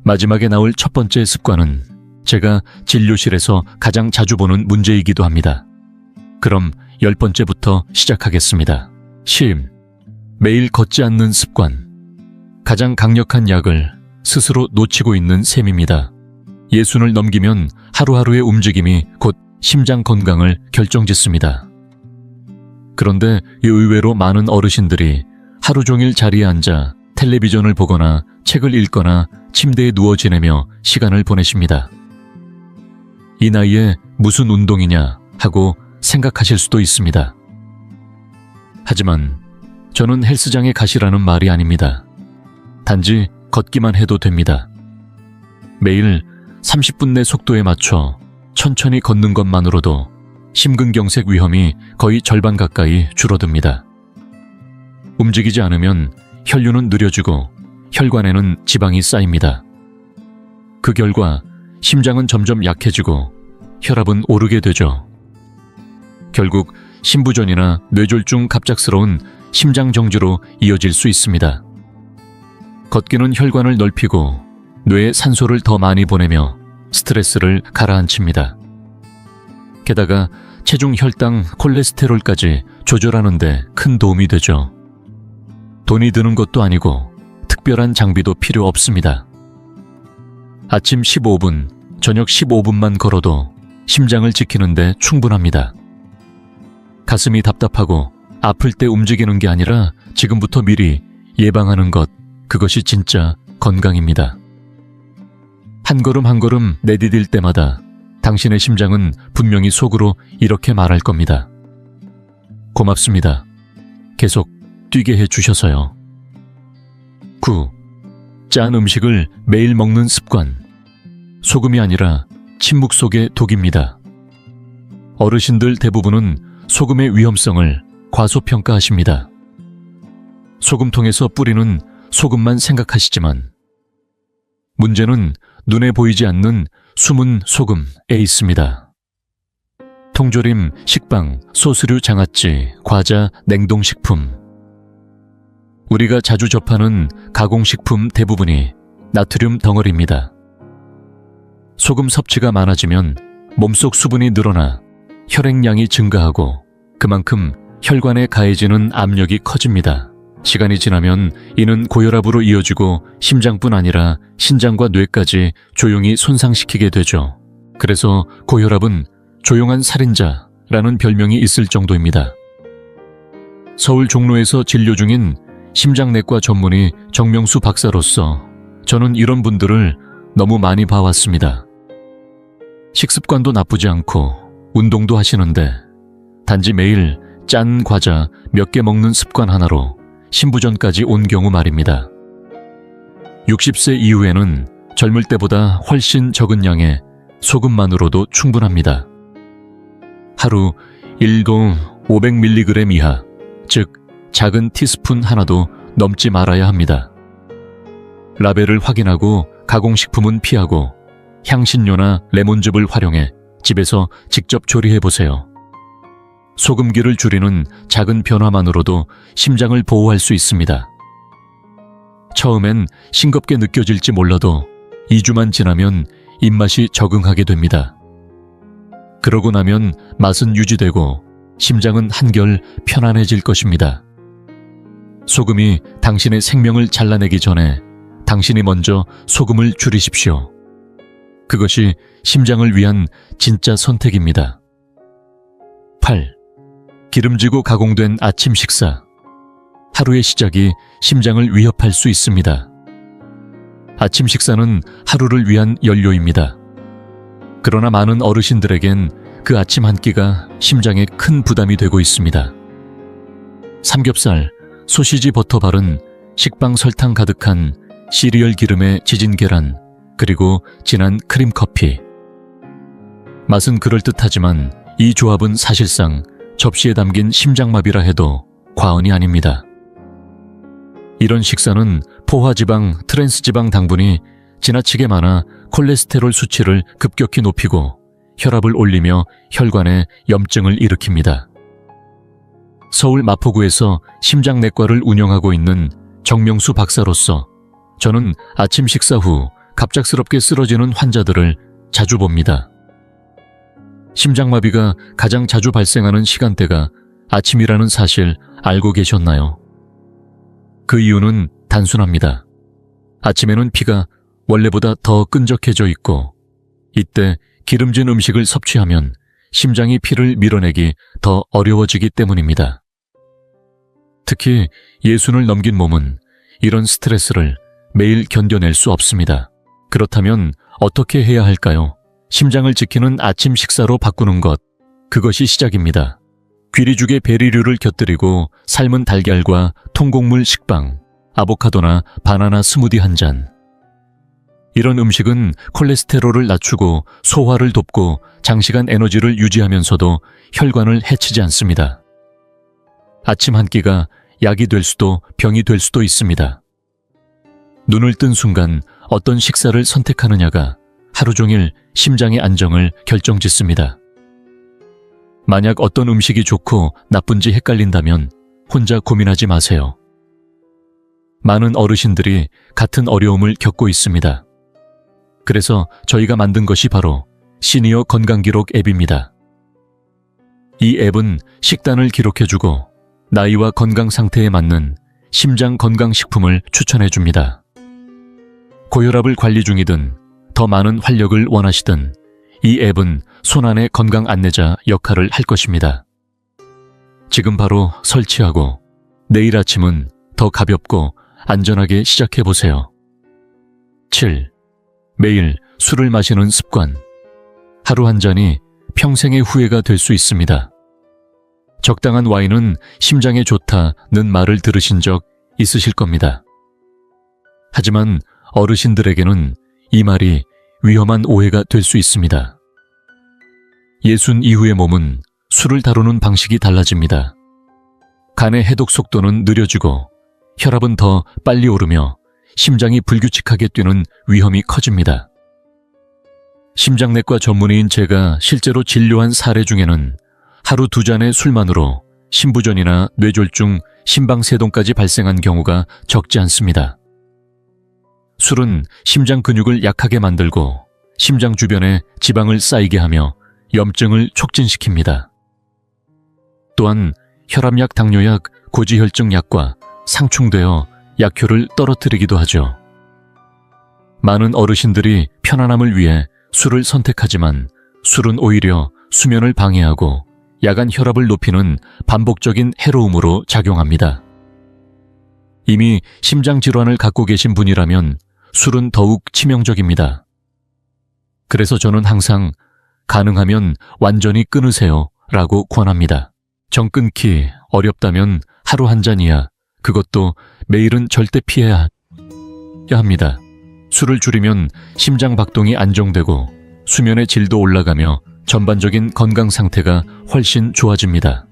마지막에 나올 첫 번째 습관은 제가 진료실에서 가장 자주 보는 문제이기도 합니다. 그럼 10번째부터 시작하겠습니다. 쉼. 매일 걷지 않는 습관. 가장 강력한 약을 스스로 놓치고 있는 셈입니다. 60을 넘기면 하루하루의 움직임이 곧 심장 건강을 결정짓습니다. 그런데 의외로 많은 어르신들이 하루 종일 자리에 앉아 텔레비전을 보거나 책을 읽거나 침대에 누워 지내며 시간을 보내십니다. 이 나이에 무슨 운동이냐 하고 생각하실 수도 있습니다. 하지만 저는 헬스장에 가시라는 말이 아닙니다. 단지 걷기만 해도 됩니다. 매일 30분 내 속도에 맞춰 천천히 걷는 것만으로도 심근경색 위험이 거의 절반 가까이 줄어듭니다. 움직이지 않으면 혈류는 느려지고 혈관에는 지방이 쌓입니다. 그 결과 심장은 점점 약해지고 혈압은 오르게 되죠. 결국 신부전이나 뇌졸중 갑작스러운 심장정지로 이어질 수 있습니다. 걷기는 혈관을 넓히고 뇌에 산소를 더 많이 보내며 스트레스를 가라앉힙니다. 게다가 체중 혈당, 콜레스테롤까지 조절하는 데 큰 도움이 되죠. 돈이 드는 것도 아니고 특별한 장비도 필요 없습니다. 아침 15분, 저녁 15분만 걸어도 심장을 지키는 데 충분합니다. 가슴이 답답하고 아플 때 움직이는 게 아니라 지금부터 미리 예방하는 것, 그것이 진짜 건강입니다. 한 걸음 한 걸음 내디딜 때마다 당신의 심장은 분명히 속으로 이렇게 말할 겁니다. 고맙습니다. 계속 뛰게 해주셔서요. 9. 짠 음식을 매일 먹는 습관. 소금이 아니라 침묵 속의 독입니다. 어르신들 대부분은 소금의 위험성을 과소평가하십니다. 소금통에서 뿌리는 소금만 생각하시지만 문제는 눈에 보이지 않는 숨은 소금에 있습니다. 통조림, 식빵, 소스류, 장아찌, 과자, 냉동식품. 우리가 자주 접하는 가공식품 대부분이 나트륨 덩어리입니다. 소금 섭취가 많아지면 몸속 수분이 늘어나 혈액량이 증가하고 그만큼 혈관에 가해지는 압력이 커집니다. 시간이 지나면 이는 고혈압으로 이어지고 심장뿐 아니라 신장과 뇌까지 조용히 손상시키게 되죠. 그래서 고혈압은 조용한 살인자라는 별명이 있을 정도입니다. 서울 종로에서 진료 중인 심장내과 전문의 정명수 박사로서 저는 이런 분들을 너무 많이 봐왔습니다. 식습관도 나쁘지 않고 운동도 하시는데 단지 매일 짠 과자 몇 개 먹는 습관 하나로 신부전까지 온 경우 말입니다. 60세 이후에는 젊을 때보다 훨씬 적은 양의 소금만으로도 충분합니다. 하루 1도 500mg 이하, 즉 작은 티스푼 하나도 넘지 말아야 합니다. 라벨을 확인하고 가공식품은 피하고 향신료나 레몬즙을 활용해 집에서 직접 조리해보세요. 소금기를 줄이는 작은 변화만으로도 심장을 보호할 수 있습니다. 처음엔 싱겁게 느껴질지 몰라도 2주만 지나면 입맛이 적응하게 됩니다. 그러고 나면 맛은 유지되고 심장은 한결 편안해질 것입니다. 소금이 당신의 생명을 잘라내기 전에 당신이 먼저 소금을 줄이십시오. 그것이 심장을 위한 진짜 선택입니다. 8. 기름지고 가공된 아침 식사. 하루의 시작이 심장을 위협할 수 있습니다. 아침 식사는 하루를 위한 연료입니다. 그러나 많은 어르신들에겐 그 아침 한 끼가 심장에 큰 부담이 되고 있습니다. 삼겹살, 소시지 버터 바른 식빵 설탕 가득한 시리얼 기름에 지진 계란, 그리고 진한 크림 커피. 맛은 그럴듯하지만 이 조합은 사실상 접시에 담긴 심장마비라 해도 과언이 아닙니다. 이런 식사는 포화지방, 트랜스지방 당분이 지나치게 많아 콜레스테롤 수치를 급격히 높이고 혈압을 올리며 혈관에 염증을 일으킵니다. 서울 마포구에서 심장내과를 운영하고 있는 정명수 박사로서 저는 아침 식사 후 갑작스럽게 쓰러지는 환자들을 자주 봅니다. 심장마비가 가장 자주 발생하는 시간대가 아침이라는 사실 알고 계셨나요? 그 이유는 단순합니다. 아침에는 피가 원래보다 더 끈적해져 있고 이때 기름진 음식을 섭취하면 심장이 피를 밀어내기 더 어려워지기 때문입니다. 특히 60을 넘긴 몸은 이런 스트레스를 매일 견뎌낼 수 없습니다. 그렇다면 어떻게 해야 할까요? 심장을 지키는 아침 식사로 바꾸는 것, 그것이 시작입니다. 귀리죽에 베리류를 곁들이고 삶은 달걀과 통곡물 식빵, 아보카도나 바나나 스무디 한 잔. 이런 음식은 콜레스테롤을 낮추고 소화를 돕고 장시간 에너지를 유지하면서도 혈관을 해치지 않습니다. 아침 한 끼가 약이 될 수도 병이 될 수도 있습니다. 눈을 뜬 순간 어떤 식사를 선택하느냐가 하루 종일 심장의 안정을 결정짓습니다. 만약 어떤 음식이 좋고 나쁜지 헷갈린다면 혼자 고민하지 마세요. 많은 어르신들이 같은 어려움을 겪고 있습니다. 그래서 저희가 만든 것이 바로 시니어 건강기록 앱입니다. 이 앱은 식단을 기록해주고 나이와 건강 상태에 맞는 심장 건강식품을 추천해줍니다. 고혈압을 관리 중이든 더 많은 활력을 원하시든 이 앱은 손안의 건강 안내자 역할을 할 것입니다. 지금 바로 설치하고 내일 아침은 더 가볍고 안전하게 시작해보세요. 7. 매일 술을 마시는 습관. 하루 한 잔이 평생의 후회가 될 수 있습니다. 적당한 와인은 심장에 좋다는 말을 들으신 적 있으실 겁니다. 하지만 어르신들에게는 이 말이 위험한 오해가 될 수 있습니다. 60 이후의 몸은 술을 다루는 방식이 달라집니다. 간의 해독 속도는 느려지고 혈압은 더 빨리 오르며 심장이 불규칙하게 뛰는 위험이 커집니다. 심장내과 전문의인 제가 실제로 진료한 사례 중에는 하루 2잔의 술만으로 심부전이나 뇌졸중, 심방세동까지 발생한 경우가 적지 않습니다. 술은 심장 근육을 약하게 만들고 심장 주변에 지방을 쌓이게 하며 염증을 촉진시킵니다. 또한 혈압약, 당뇨약, 고지혈증 약과 상충되어 약효를 떨어뜨리기도 하죠. 많은 어르신들이 편안함을 위해 술을 선택하지만 술은 오히려 수면을 방해하고 야간 혈압을 높이는 반복적인 해로움으로 작용합니다. 이미 심장 질환을 갖고 계신 분이라면 술은 더욱 치명적입니다. 그래서 저는 항상 가능하면 완전히 끊으세요 라고 권합니다. 정 끊기 어렵다면 하루 한 잔이야. 그것도 매일은 절대 피해야 합니다. 술을 줄이면 심장 박동이 안정되고 수면의 질도 올라가며 전반적인 건강 상태가 훨씬 좋아집니다.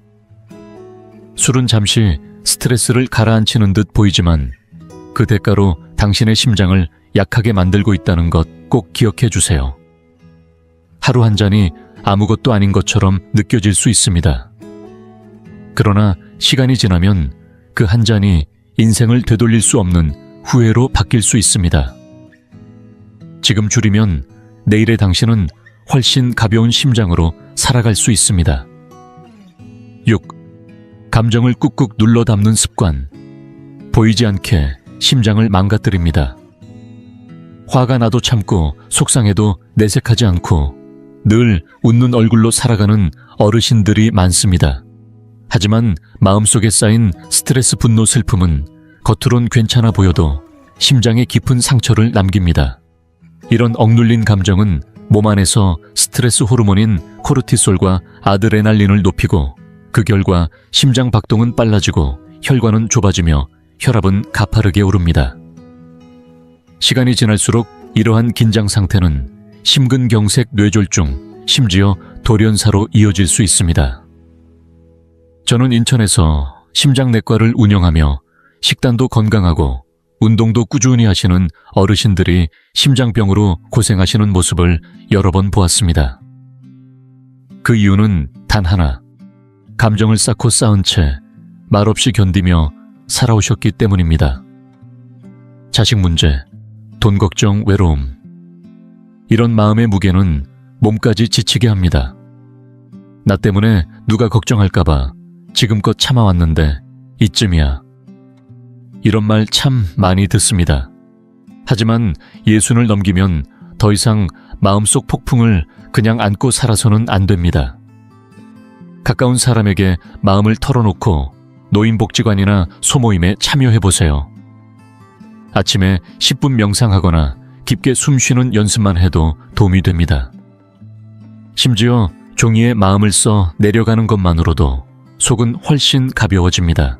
술은 잠시 스트레스를 가라앉히는 듯 보이지만 그 대가로 당신의 심장을 약하게 만들고 있다는 것 꼭 기억해 주세요. 하루 한 잔이 아무것도 아닌 것처럼 느껴질 수 있습니다. 그러나 시간이 지나면 그 한 잔이 인생을 되돌릴 수 없는 후회로 바뀔 수 있습니다. 지금 줄이면 내일의 당신은 훨씬 가벼운 심장으로 살아갈 수 있습니다. 6. 감정을 꾹꾹 눌러 담는 습관. 보이지 않게 심장을 망가뜨립니다. 화가 나도 참고 속상해도 내색하지 않고 늘 웃는 얼굴로 살아가는 어르신들이 많습니다. 하지만 마음속에 쌓인 스트레스, 분노, 슬픔은 겉으론 괜찮아 보여도 심장에 깊은 상처를 남깁니다. 이런 억눌린 감정은 몸 안에서 스트레스 호르몬인 코르티솔과 아드레날린을 높이고 그 결과 심장 박동은 빨라지고 혈관은 좁아지며 혈압은 가파르게 오릅니다. 시간이 지날수록 이러한 긴장 상태는 심근경색, 뇌졸중, 심지어 돌연사로 이어질 수 있습니다. 저는 인천에서 심장내과를 운영하며 식단도 건강하고 운동도 꾸준히 하시는 어르신들이 심장병으로 고생하시는 모습을 여러 번 보았습니다. 그 이유는 단 하나, 감정을 쌓고 쌓은 채 말없이 견디며 살아오셨기 때문입니다. 자식 문제, 돈 걱정, 외로움. 이런 마음의 무게는 몸까지 지치게 합니다. 나 때문에 누가 걱정할까봐 지금껏 참아왔는데 이쯤이야. 이런 말 참 많이 듣습니다. 하지만 예순을 넘기면 더 이상 마음속 폭풍을 그냥 안고 살아서는 안 됩니다. 가까운 사람에게 마음을 털어놓고 노인복지관이나 소모임에 참여해보세요. 아침에 10분 명상하거나 깊게 숨 쉬는 연습만 해도 도움이 됩니다. 심지어 종이에 마음을 써 내려가는 것만으로도 속은 훨씬 가벼워집니다.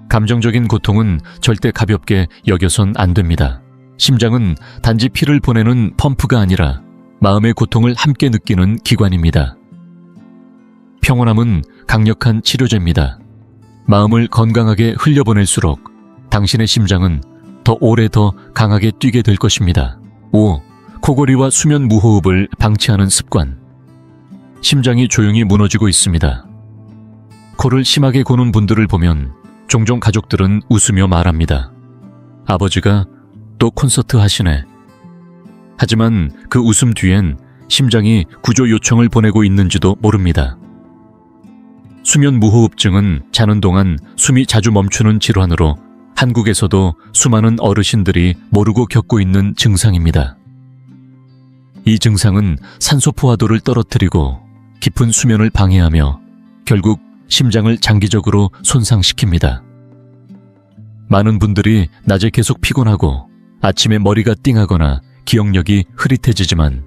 감정적인 고통은 절대 가볍게 여겨선 안 됩니다. 심장은 단지 피를 보내는 펌프가 아니라 마음의 고통을 함께 느끼는 기관입니다. 평온함은 강력한 치료제입니다. 마음을 건강하게 흘려보낼수록 당신의 심장은 더 오래 더 강하게 뛰게 될 것입니다. 5. 코골이와 수면 무호흡을 방치하는 습관. 심장이 조용히 무너지고 있습니다. 코를 심하게 고는 분들을 보면 종종 가족들은 웃으며 말합니다. 아버지가 또 콘서트 하시네. 하지만 그 웃음 뒤엔 심장이 구조 요청을 보내고 있는지도 모릅니다. 수면 무호흡증은 자는 동안 숨이 자주 멈추는 질환으로 한국에서도 수많은 어르신들이 모르고 겪고 있는 증상입니다. 이 증상은 산소 포화도를 떨어뜨리고 깊은 수면을 방해하며 결국 심장을 장기적으로 손상시킵니다. 많은 분들이 낮에 계속 피곤하고 아침에 머리가 띵하거나 기억력이 흐릿해지지만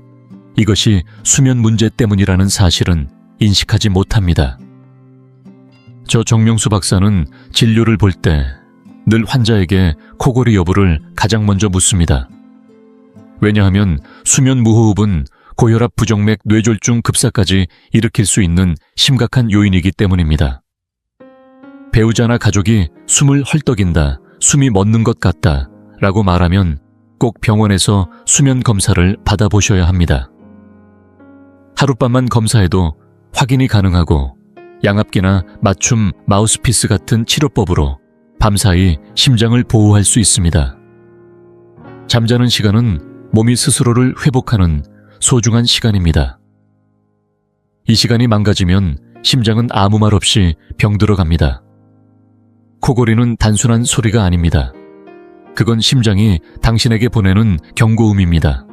이것이 수면 문제 때문이라는 사실은 인식하지 못합니다. 저 정명수 박사는 진료를 볼 때 늘 환자에게 코골이 여부를 가장 먼저 묻습니다. 왜냐하면 수면 무호흡은 고혈압, 부정맥, 뇌졸중 급사까지 일으킬 수 있는 심각한 요인이기 때문입니다. 배우자나 가족이 숨을 헐떡인다, 숨이 멎는 것 같다 라고 말하면 꼭 병원에서 수면 검사를 받아보셔야 합니다. 하룻밤만 검사해도 확인이 가능하고 양압기나 맞춤 마우스피스 같은 치료법으로 밤사이 심장을 보호할 수 있습니다. 잠자는 시간은 몸이 스스로를 회복하는 소중한 시간입니다. 이 시간이 망가지면 심장은 아무 말 없이 병들어 갑니다. 코골이는 단순한 소리가 아닙니다. 그건 심장이 당신에게 보내는 경고음입니다.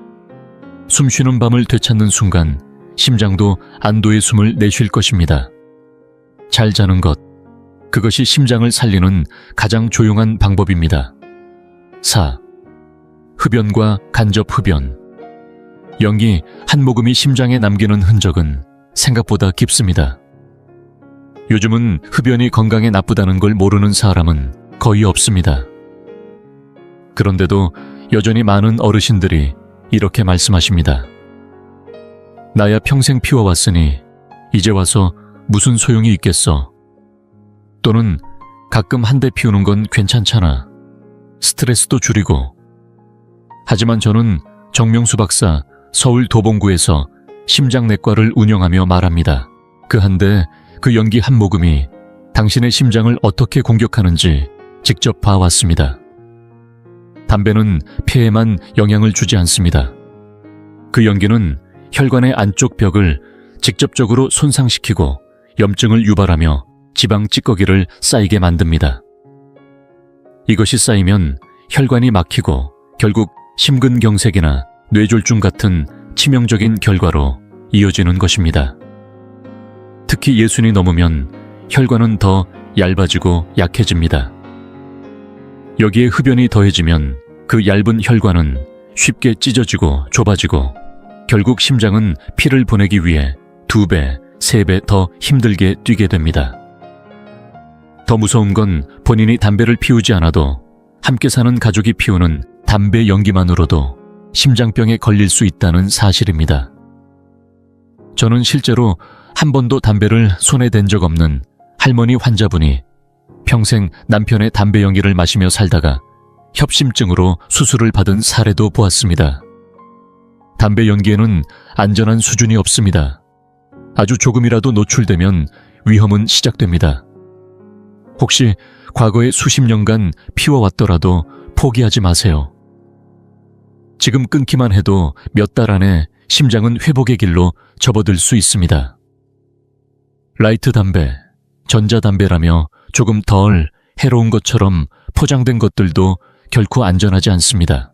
숨 쉬는 밤을 되찾는 순간 심장도 안도의 숨을 내쉴 것입니다. 잘 자는 것, 그것이 심장을 살리는 가장 조용한 방법입니다. 4. 흡연과 간접 흡연. 연기 한 모금이 심장에 남기는 흔적은 생각보다 깊습니다. 요즘은 흡연이 건강에 나쁘다는 걸 모르는 사람은 거의 없습니다. 그런데도 여전히 많은 어르신들이 이렇게 말씀하십니다. 나야 평생 피워왔으니 이제 와서 무슨 소용이 있겠어. 또는 가끔 한 대 피우는 건 괜찮잖아. 스트레스도 줄이고. 하지만 저는 정명수 박사 서울 도봉구에서 심장내과를 운영하며 말합니다. 그 한 대, 그 연기 한 모금이 당신의 심장을 어떻게 공격하는지 직접 봐왔습니다. 담배는 폐에만 영향을 주지 않습니다. 그 연기는 혈관의 안쪽 벽을 직접적으로 손상시키고 염증을 유발하며 지방 찌꺼기를 쌓이게 만듭니다. 이것이 쌓이면 혈관이 막히고 결국 심근경색이나 뇌졸중 같은 치명적인 결과로 이어지는 것입니다. 특히 60이 넘으면 혈관은 더 얇아지고 약해집니다. 여기에 흡연이 더해지면 그 얇은 혈관은 쉽게 찢어지고 좁아지고 결국 심장은 피를 보내기 위해 2배, 3배 더 힘들게 뛰게 됩니다. 더 무서운 건 본인이 담배를 피우지 않아도 함께 사는 가족이 피우는 담배 연기만으로도 심장병에 걸릴 수 있다는 사실입니다. 저는 실제로 한 번도 담배를 손에 댄 적 없는 할머니 환자분이 평생 남편의 담배 연기를 마시며 살다가 협심증으로 수술을 받은 사례도 보았습니다. 담배 연기에는 안전한 수준이 없습니다. 아주 조금이라도 노출되면 위험은 시작됩니다. 혹시 과거에 수십 년간 피워왔더라도 포기하지 마세요. 지금 끊기만 해도 몇 달 안에 심장은 회복의 길로 접어들 수 있습니다. 라이트 담배, 전자담배라며 조금 덜 해로운 것처럼 포장된 것들도 결코 안전하지 않습니다.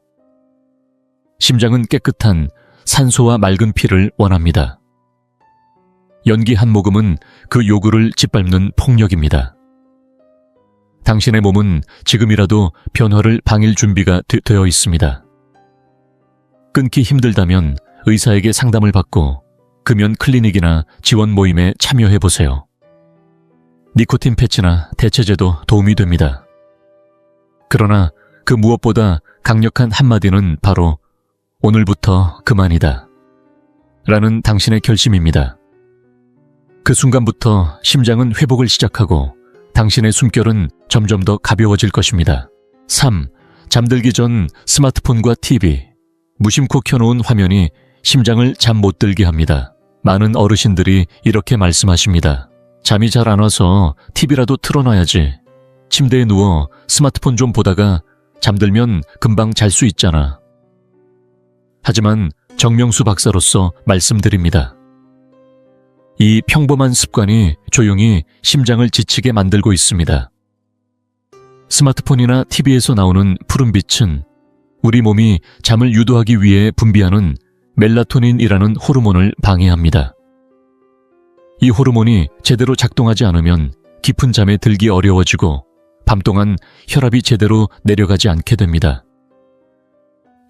심장은 깨끗한 산소와 맑은 피를 원합니다. 연기 한 모금은 그 요구를 짓밟는 폭력입니다. 당신의 몸은 지금이라도 변화를 방일 준비가 되어 있습니다. 끊기 힘들다면 의사에게 상담을 받고 금연 클리닉이나 지원 모임에 참여해보세요. 니코틴 패치나 대체제도 도움이 됩니다. 그러나 그 무엇보다 강력한 한마디는 바로 오늘부터 그만이다 라는 당신의 결심입니다. 그 순간부터 심장은 회복을 시작하고 당신의 숨결은 점점 더 가벼워질 것입니다. 3. 잠들기 전 스마트폰과 TV, 무심코 켜놓은 화면이 심장을 잠 못 들게 합니다. 많은 어르신들이 이렇게 말씀하십니다. 잠이 잘 안 와서 TV라도 틀어놔야지. 침대에 누워 스마트폰 좀 보다가 잠들면 금방 잘 수 있잖아. 하지만 정명수 박사로서 말씀드립니다. 이 평범한 습관이 조용히 심장을 지치게 만들고 있습니다. 스마트폰이나 TV에서 나오는 푸른빛은 우리 몸이 잠을 유도하기 위해 분비하는 멜라토닌이라는 호르몬을 방해합니다. 이 호르몬이 제대로 작동하지 않으면 깊은 잠에 들기 어려워지고 밤 동안 혈압이 제대로 내려가지 않게 됩니다.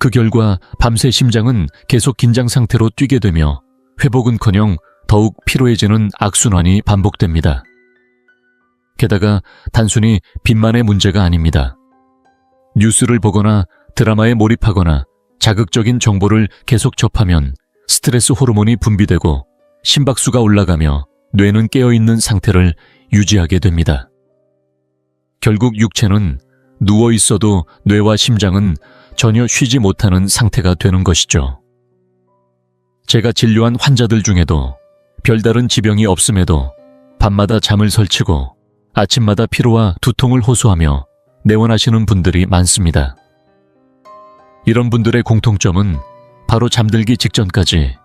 그 결과 밤새 심장은 계속 긴장 상태로 뛰게 되며 회복은커녕 더욱 피로해지는 악순환이 반복됩니다. 게다가 단순히 빛만의 문제가 아닙니다. 뉴스를 보거나 드라마에 몰입하거나 자극적인 정보를 계속 접하면 스트레스 호르몬이 분비되고 심박수가 올라가며 뇌는 깨어있는 상태를 유지하게 됩니다. 결국 육체는 누워 있어도 뇌와 심장은 전혀 쉬지 못하는 상태가 되는 것이죠. 제가 진료한 환자들 중에도 별다른 지병이 없음에도 밤마다 잠을 설치고 아침마다 피로와 두통을 호소하며 내원하시는 분들이 많습니다. 이런 분들의 공통점은 바로 잠들기 직전까지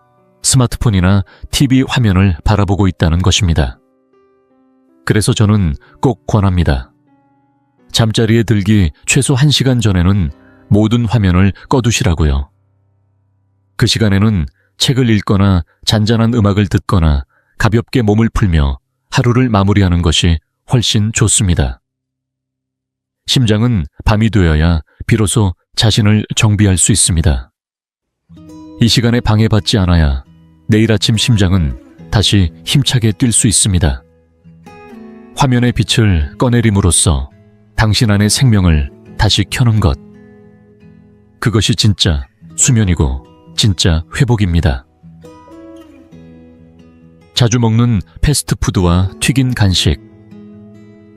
스마트폰이나 TV 화면을 바라보고 있다는 것입니다. 그래서 저는 꼭 권합니다. 잠자리에 들기 최소 1시간 전에는 모든 화면을 꺼두시라고요. 그 시간에는 책을 읽거나 잔잔한 음악을 듣거나 가볍게 몸을 풀며 하루를 마무리하는 것이 훨씬 좋습니다. 심장은 밤이 되어야 비로소 자신을 정비할 수 있습니다. 이 시간에 방해받지 않아야 내일 아침 심장은 다시 힘차게 뛸 수 있습니다. 화면의 빛을 꺼내림으로써 당신 안의 생명을 다시 켜는 것. 그것이 진짜 수면이고 진짜 회복입니다. 자주 먹는 패스트푸드와 튀긴 간식.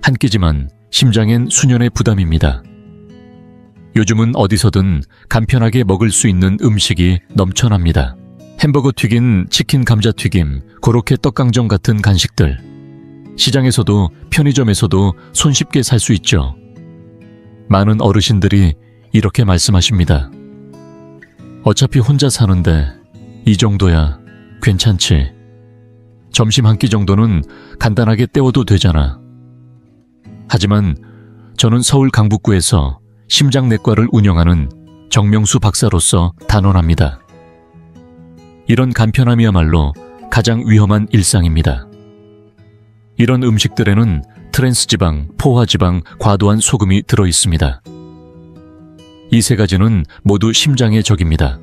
한 끼지만 심장엔 수년의 부담입니다. 요즘은 어디서든 간편하게 먹을 수 있는 음식이 넘쳐납니다. 햄버거 튀긴 치킨 감자튀김, 고로케 떡강정 같은 간식들. 시장에서도 편의점에서도 손쉽게 살 수 있죠. 많은 어르신들이 이렇게 말씀하십니다. 어차피 혼자 사는데 이 정도야 괜찮지. 점심 한 끼 정도는 간단하게 때워도 되잖아. 하지만 저는 서울 강북구에서 심장내과를 운영하는 정명수 박사로서 단언합니다. 이런 간편함이야말로 가장 위험한 일상입니다. 이런 음식들에는 트랜스지방, 포화지방, 과도한 소금이 들어있습니다. 이 세 가지는 모두 심장의 적입니다.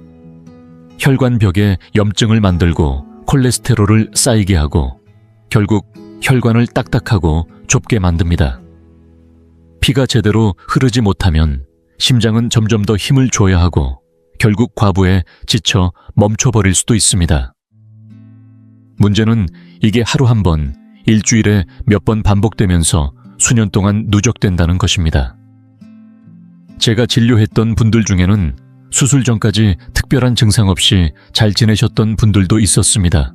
혈관벽에 염증을 만들고 콜레스테롤을 쌓이게 하고 결국 혈관을 딱딱하고 좁게 만듭니다. 피가 제대로 흐르지 못하면 심장은 점점 더 힘을 줘야 하고 결국 과부에 지쳐 멈춰버릴 수도 있습니다. 문제는 이게 하루 한 번, 일주일에 몇 번 반복되면서 수년 동안 누적된다는 것입니다. 제가 진료했던 분들 중에는 수술 전까지 특별한 증상 없이 잘 지내셨던 분들도 있었습니다.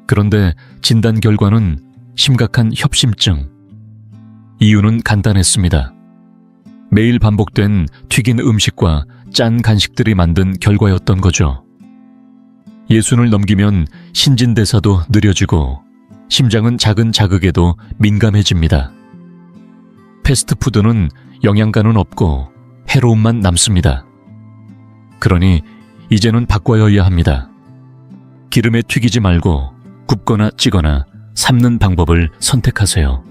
그런데 진단 결과는 심각한 협심증. 이유는 간단했습니다. 매일 반복된 튀긴 음식과 짠 간식들이 만든 결과였던 거죠. 예순을 넘기면 신진대사도 느려지고 심장은 작은 자극에도 민감해집니다. 패스트푸드는 영양가는 없고 해로움만 남습니다. 그러니 이제는 바꿔야 합니다. 기름에 튀기지 말고 굽거나 찌거나 삶는 방법을 선택하세요.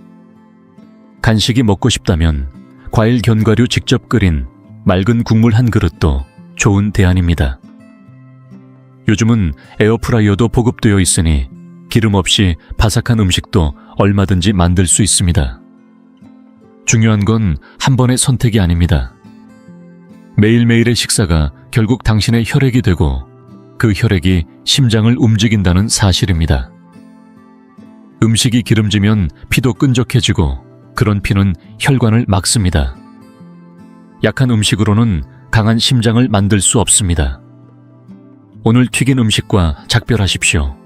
간식이 먹고 싶다면 과일 견과류 직접 끓인 맑은 국물 한 그릇도 좋은 대안입니다. 요즘은 에어프라이어도 보급되어 있으니 기름 없이 바삭한 음식도 얼마든지 만들 수 있습니다. 중요한 건 한 번의 선택이 아닙니다. 매일매일의 식사가 결국 당신의 혈액이 되고 그 혈액이 심장을 움직인다는 사실입니다. 음식이 기름지면 피도 끈적해지고 그런 피는 혈관을 막습니다. 약한 음식으로는 강한 심장을 만들 수 없습니다. 오늘 튀긴 음식과 작별하십시오.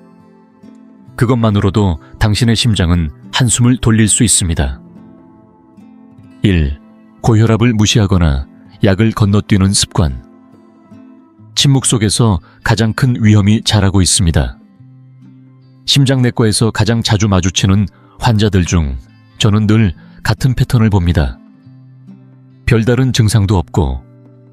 그것만으로도 당신의 심장은 한숨을 돌릴 수 있습니다. 1. 고혈압을 무시하거나 약을 건너뛰는 습관. 침묵 속에서 가장 큰 위험이 자라고 있습니다. 심장내과에서 가장 자주 마주치는 환자들 중 저는 늘 같은 패턴을 봅니다. 별다른 증상도 없고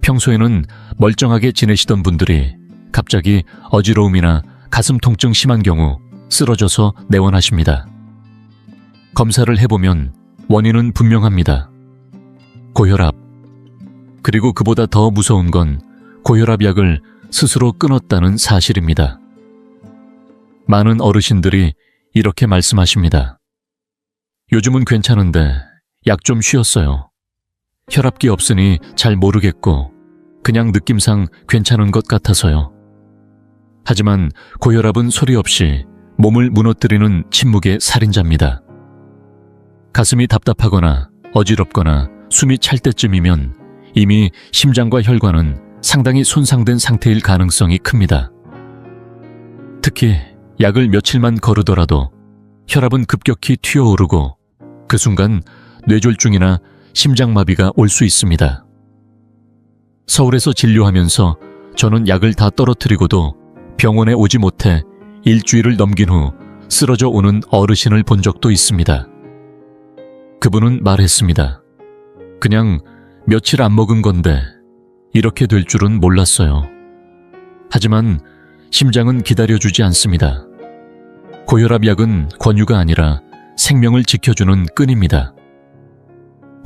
평소에는 멀쩡하게 지내시던 분들이 갑자기 어지러움이나 가슴 통증 심한 경우 쓰러져서 내원하십니다. 검사를 해보면 원인은 분명합니다. 고혈압. 그리고 그보다 더 무서운 건 고혈압 약을 스스로 끊었다는 사실입니다. 많은 어르신들이 이렇게 말씀하십니다. 요즘은 괜찮은데 약 좀 쉬었어요. 혈압기 없으니 잘 모르겠고 그냥 느낌상 괜찮은 것 같아서요. 하지만 고혈압은 소리 없이 몸을 무너뜨리는 침묵의 살인자입니다. 가슴이 답답하거나 어지럽거나 숨이 찰 때쯤이면 이미 심장과 혈관은 상당히 손상된 상태일 가능성이 큽니다. 특히 약을 며칠만 거르더라도 혈압은 급격히 튀어오르고 그 순간 뇌졸중이나 심장마비가 올 수 있습니다. 서울에서 진료하면서 저는 약을 다 떨어뜨리고도 병원에 오지 못해 일주일을 넘긴 후 쓰러져 오는 어르신을 본 적도 있습니다. 그분은 말했습니다. 그냥 며칠 안 먹은 건데 이렇게 될 줄은 몰랐어요. 하지만 심장은 기다려주지 않습니다. 고혈압 약은 권유가 아니라 생명을 지켜주는 끈입니다.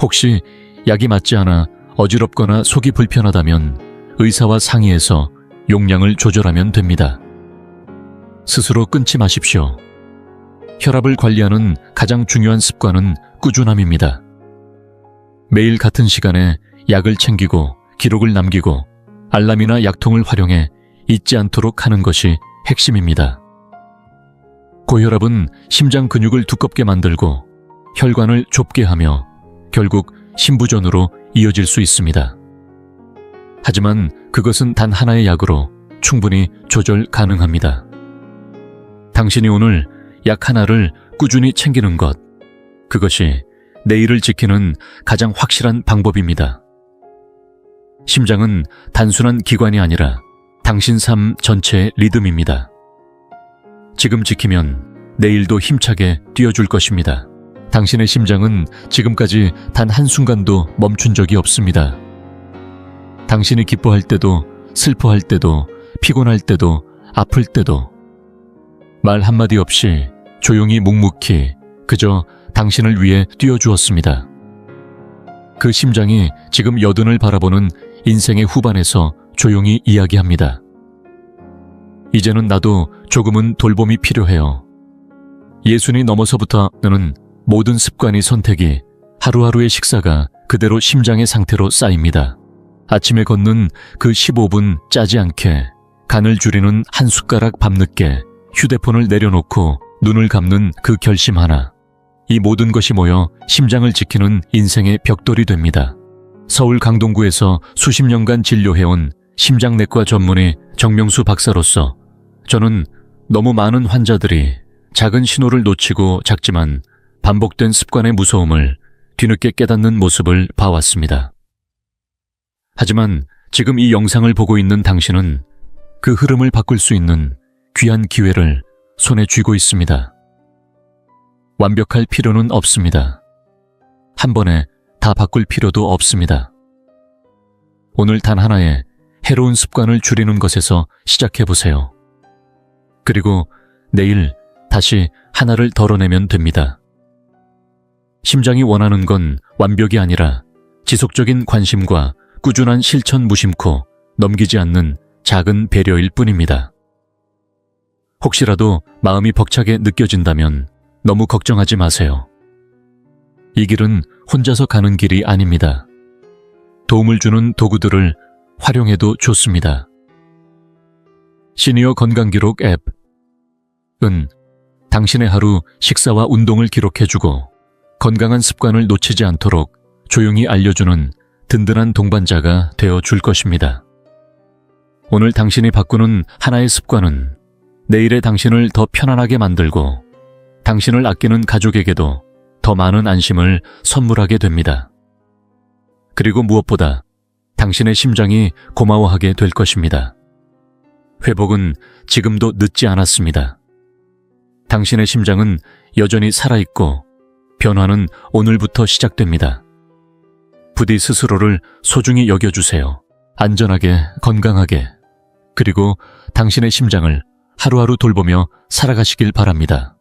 혹시 약이 맞지 않아 어지럽거나 속이 불편하다면 의사와 상의해서 용량을 조절하면 됩니다. 스스로 끊지 마십시오. 혈압을 관리하는 가장 중요한 습관은 꾸준함입니다. 매일 같은 시간에 약을 챙기고 기록을 남기고 알람이나 약통을 활용해 잊지 않도록 하는 것이 핵심입니다. 고혈압은 심장 근육을 두껍게 만들고 혈관을 좁게 하며 결국 심부전으로 이어질 수 있습니다. 하지만 그것은 단 하나의 약으로 충분히 조절 가능합니다. 당신이 오늘 약 하나를 꾸준히 챙기는 것, 그것이 내일을 지키는 가장 확실한 방법입니다. 심장은 단순한 기관이 아니라 당신 삶 전체의 리듬입니다. 지금 지키면 내일도 힘차게 뛰어줄 것입니다. 당신의 심장은 지금까지 단 한순간도 멈춘 적이 없습니다. 당신이 기뻐할 때도, 슬퍼할 때도, 피곤할 때도, 아플 때도 말 한마디 없이 조용히 묵묵히 그저 당신을 위해 뛰어주었습니다. 그 심장이 지금 여든을 바라보는 인생의 후반에서 조용히 이야기합니다. 이제는 나도 조금은 돌봄이 필요해요. 예순이 넘어서부터는 모든 습관이 선택이 하루하루의 식사가 그대로 심장의 상태로 쌓입니다. 아침에 걷는 그 15분 짜지 않게 간을 줄이는 한 숟가락 밤늦게 휴대폰을 내려놓고 눈을 감는 그 결심 하나. 이 모든 것이 모여 심장을 지키는 인생의 벽돌이 됩니다. 서울 강동구에서 수십 년간 진료해온 심장내과 전문의 정명수 박사로서 저는 너무 많은 환자들이 작은 신호를 놓치고 작지만 반복된 습관의 무서움을 뒤늦게 깨닫는 모습을 봐왔습니다. 하지만 지금 이 영상을 보고 있는 당신은 그 흐름을 바꿀 수 있는 귀한 기회를 손에 쥐고 있습니다. 완벽할 필요는 없습니다. 한 번에 다 바꿀 필요도 없습니다. 오늘 단 하나의 해로운 습관을 줄이는 것에서 시작해보세요. 그리고 내일 다시 하나를 덜어내면 됩니다. 심장이 원하는 건 완벽이 아니라 지속적인 관심과 꾸준한 실천 무심코 넘기지 않는 작은 배려일 뿐입니다. 혹시라도 마음이 벅차게 느껴진다면 너무 걱정하지 마세요. 이 길은 혼자서 가는 길이 아닙니다. 도움을 주는 도구들을 활용해도 좋습니다. 시니어 건강기록 앱은 당신의 하루 식사와 운동을 기록해주고 건강한 습관을 놓치지 않도록 조용히 알려주는 든든한 동반자가 되어줄 것입니다. 오늘 당신이 바꾸는 하나의 습관은 내일의 당신을 더 편안하게 만들고 당신을 아끼는 가족에게도 더 많은 안심을 선물하게 됩니다. 그리고 무엇보다 당신의 심장이 고마워하게 될 것입니다. 회복은 지금도 늦지 않았습니다. 당신의 심장은 여전히 살아있고 변화는 오늘부터 시작됩니다. 부디 스스로를 소중히 여겨주세요. 안전하게, 건강하게, 그리고 당신의 심장을 하루하루 돌보며 살아가시길 바랍니다.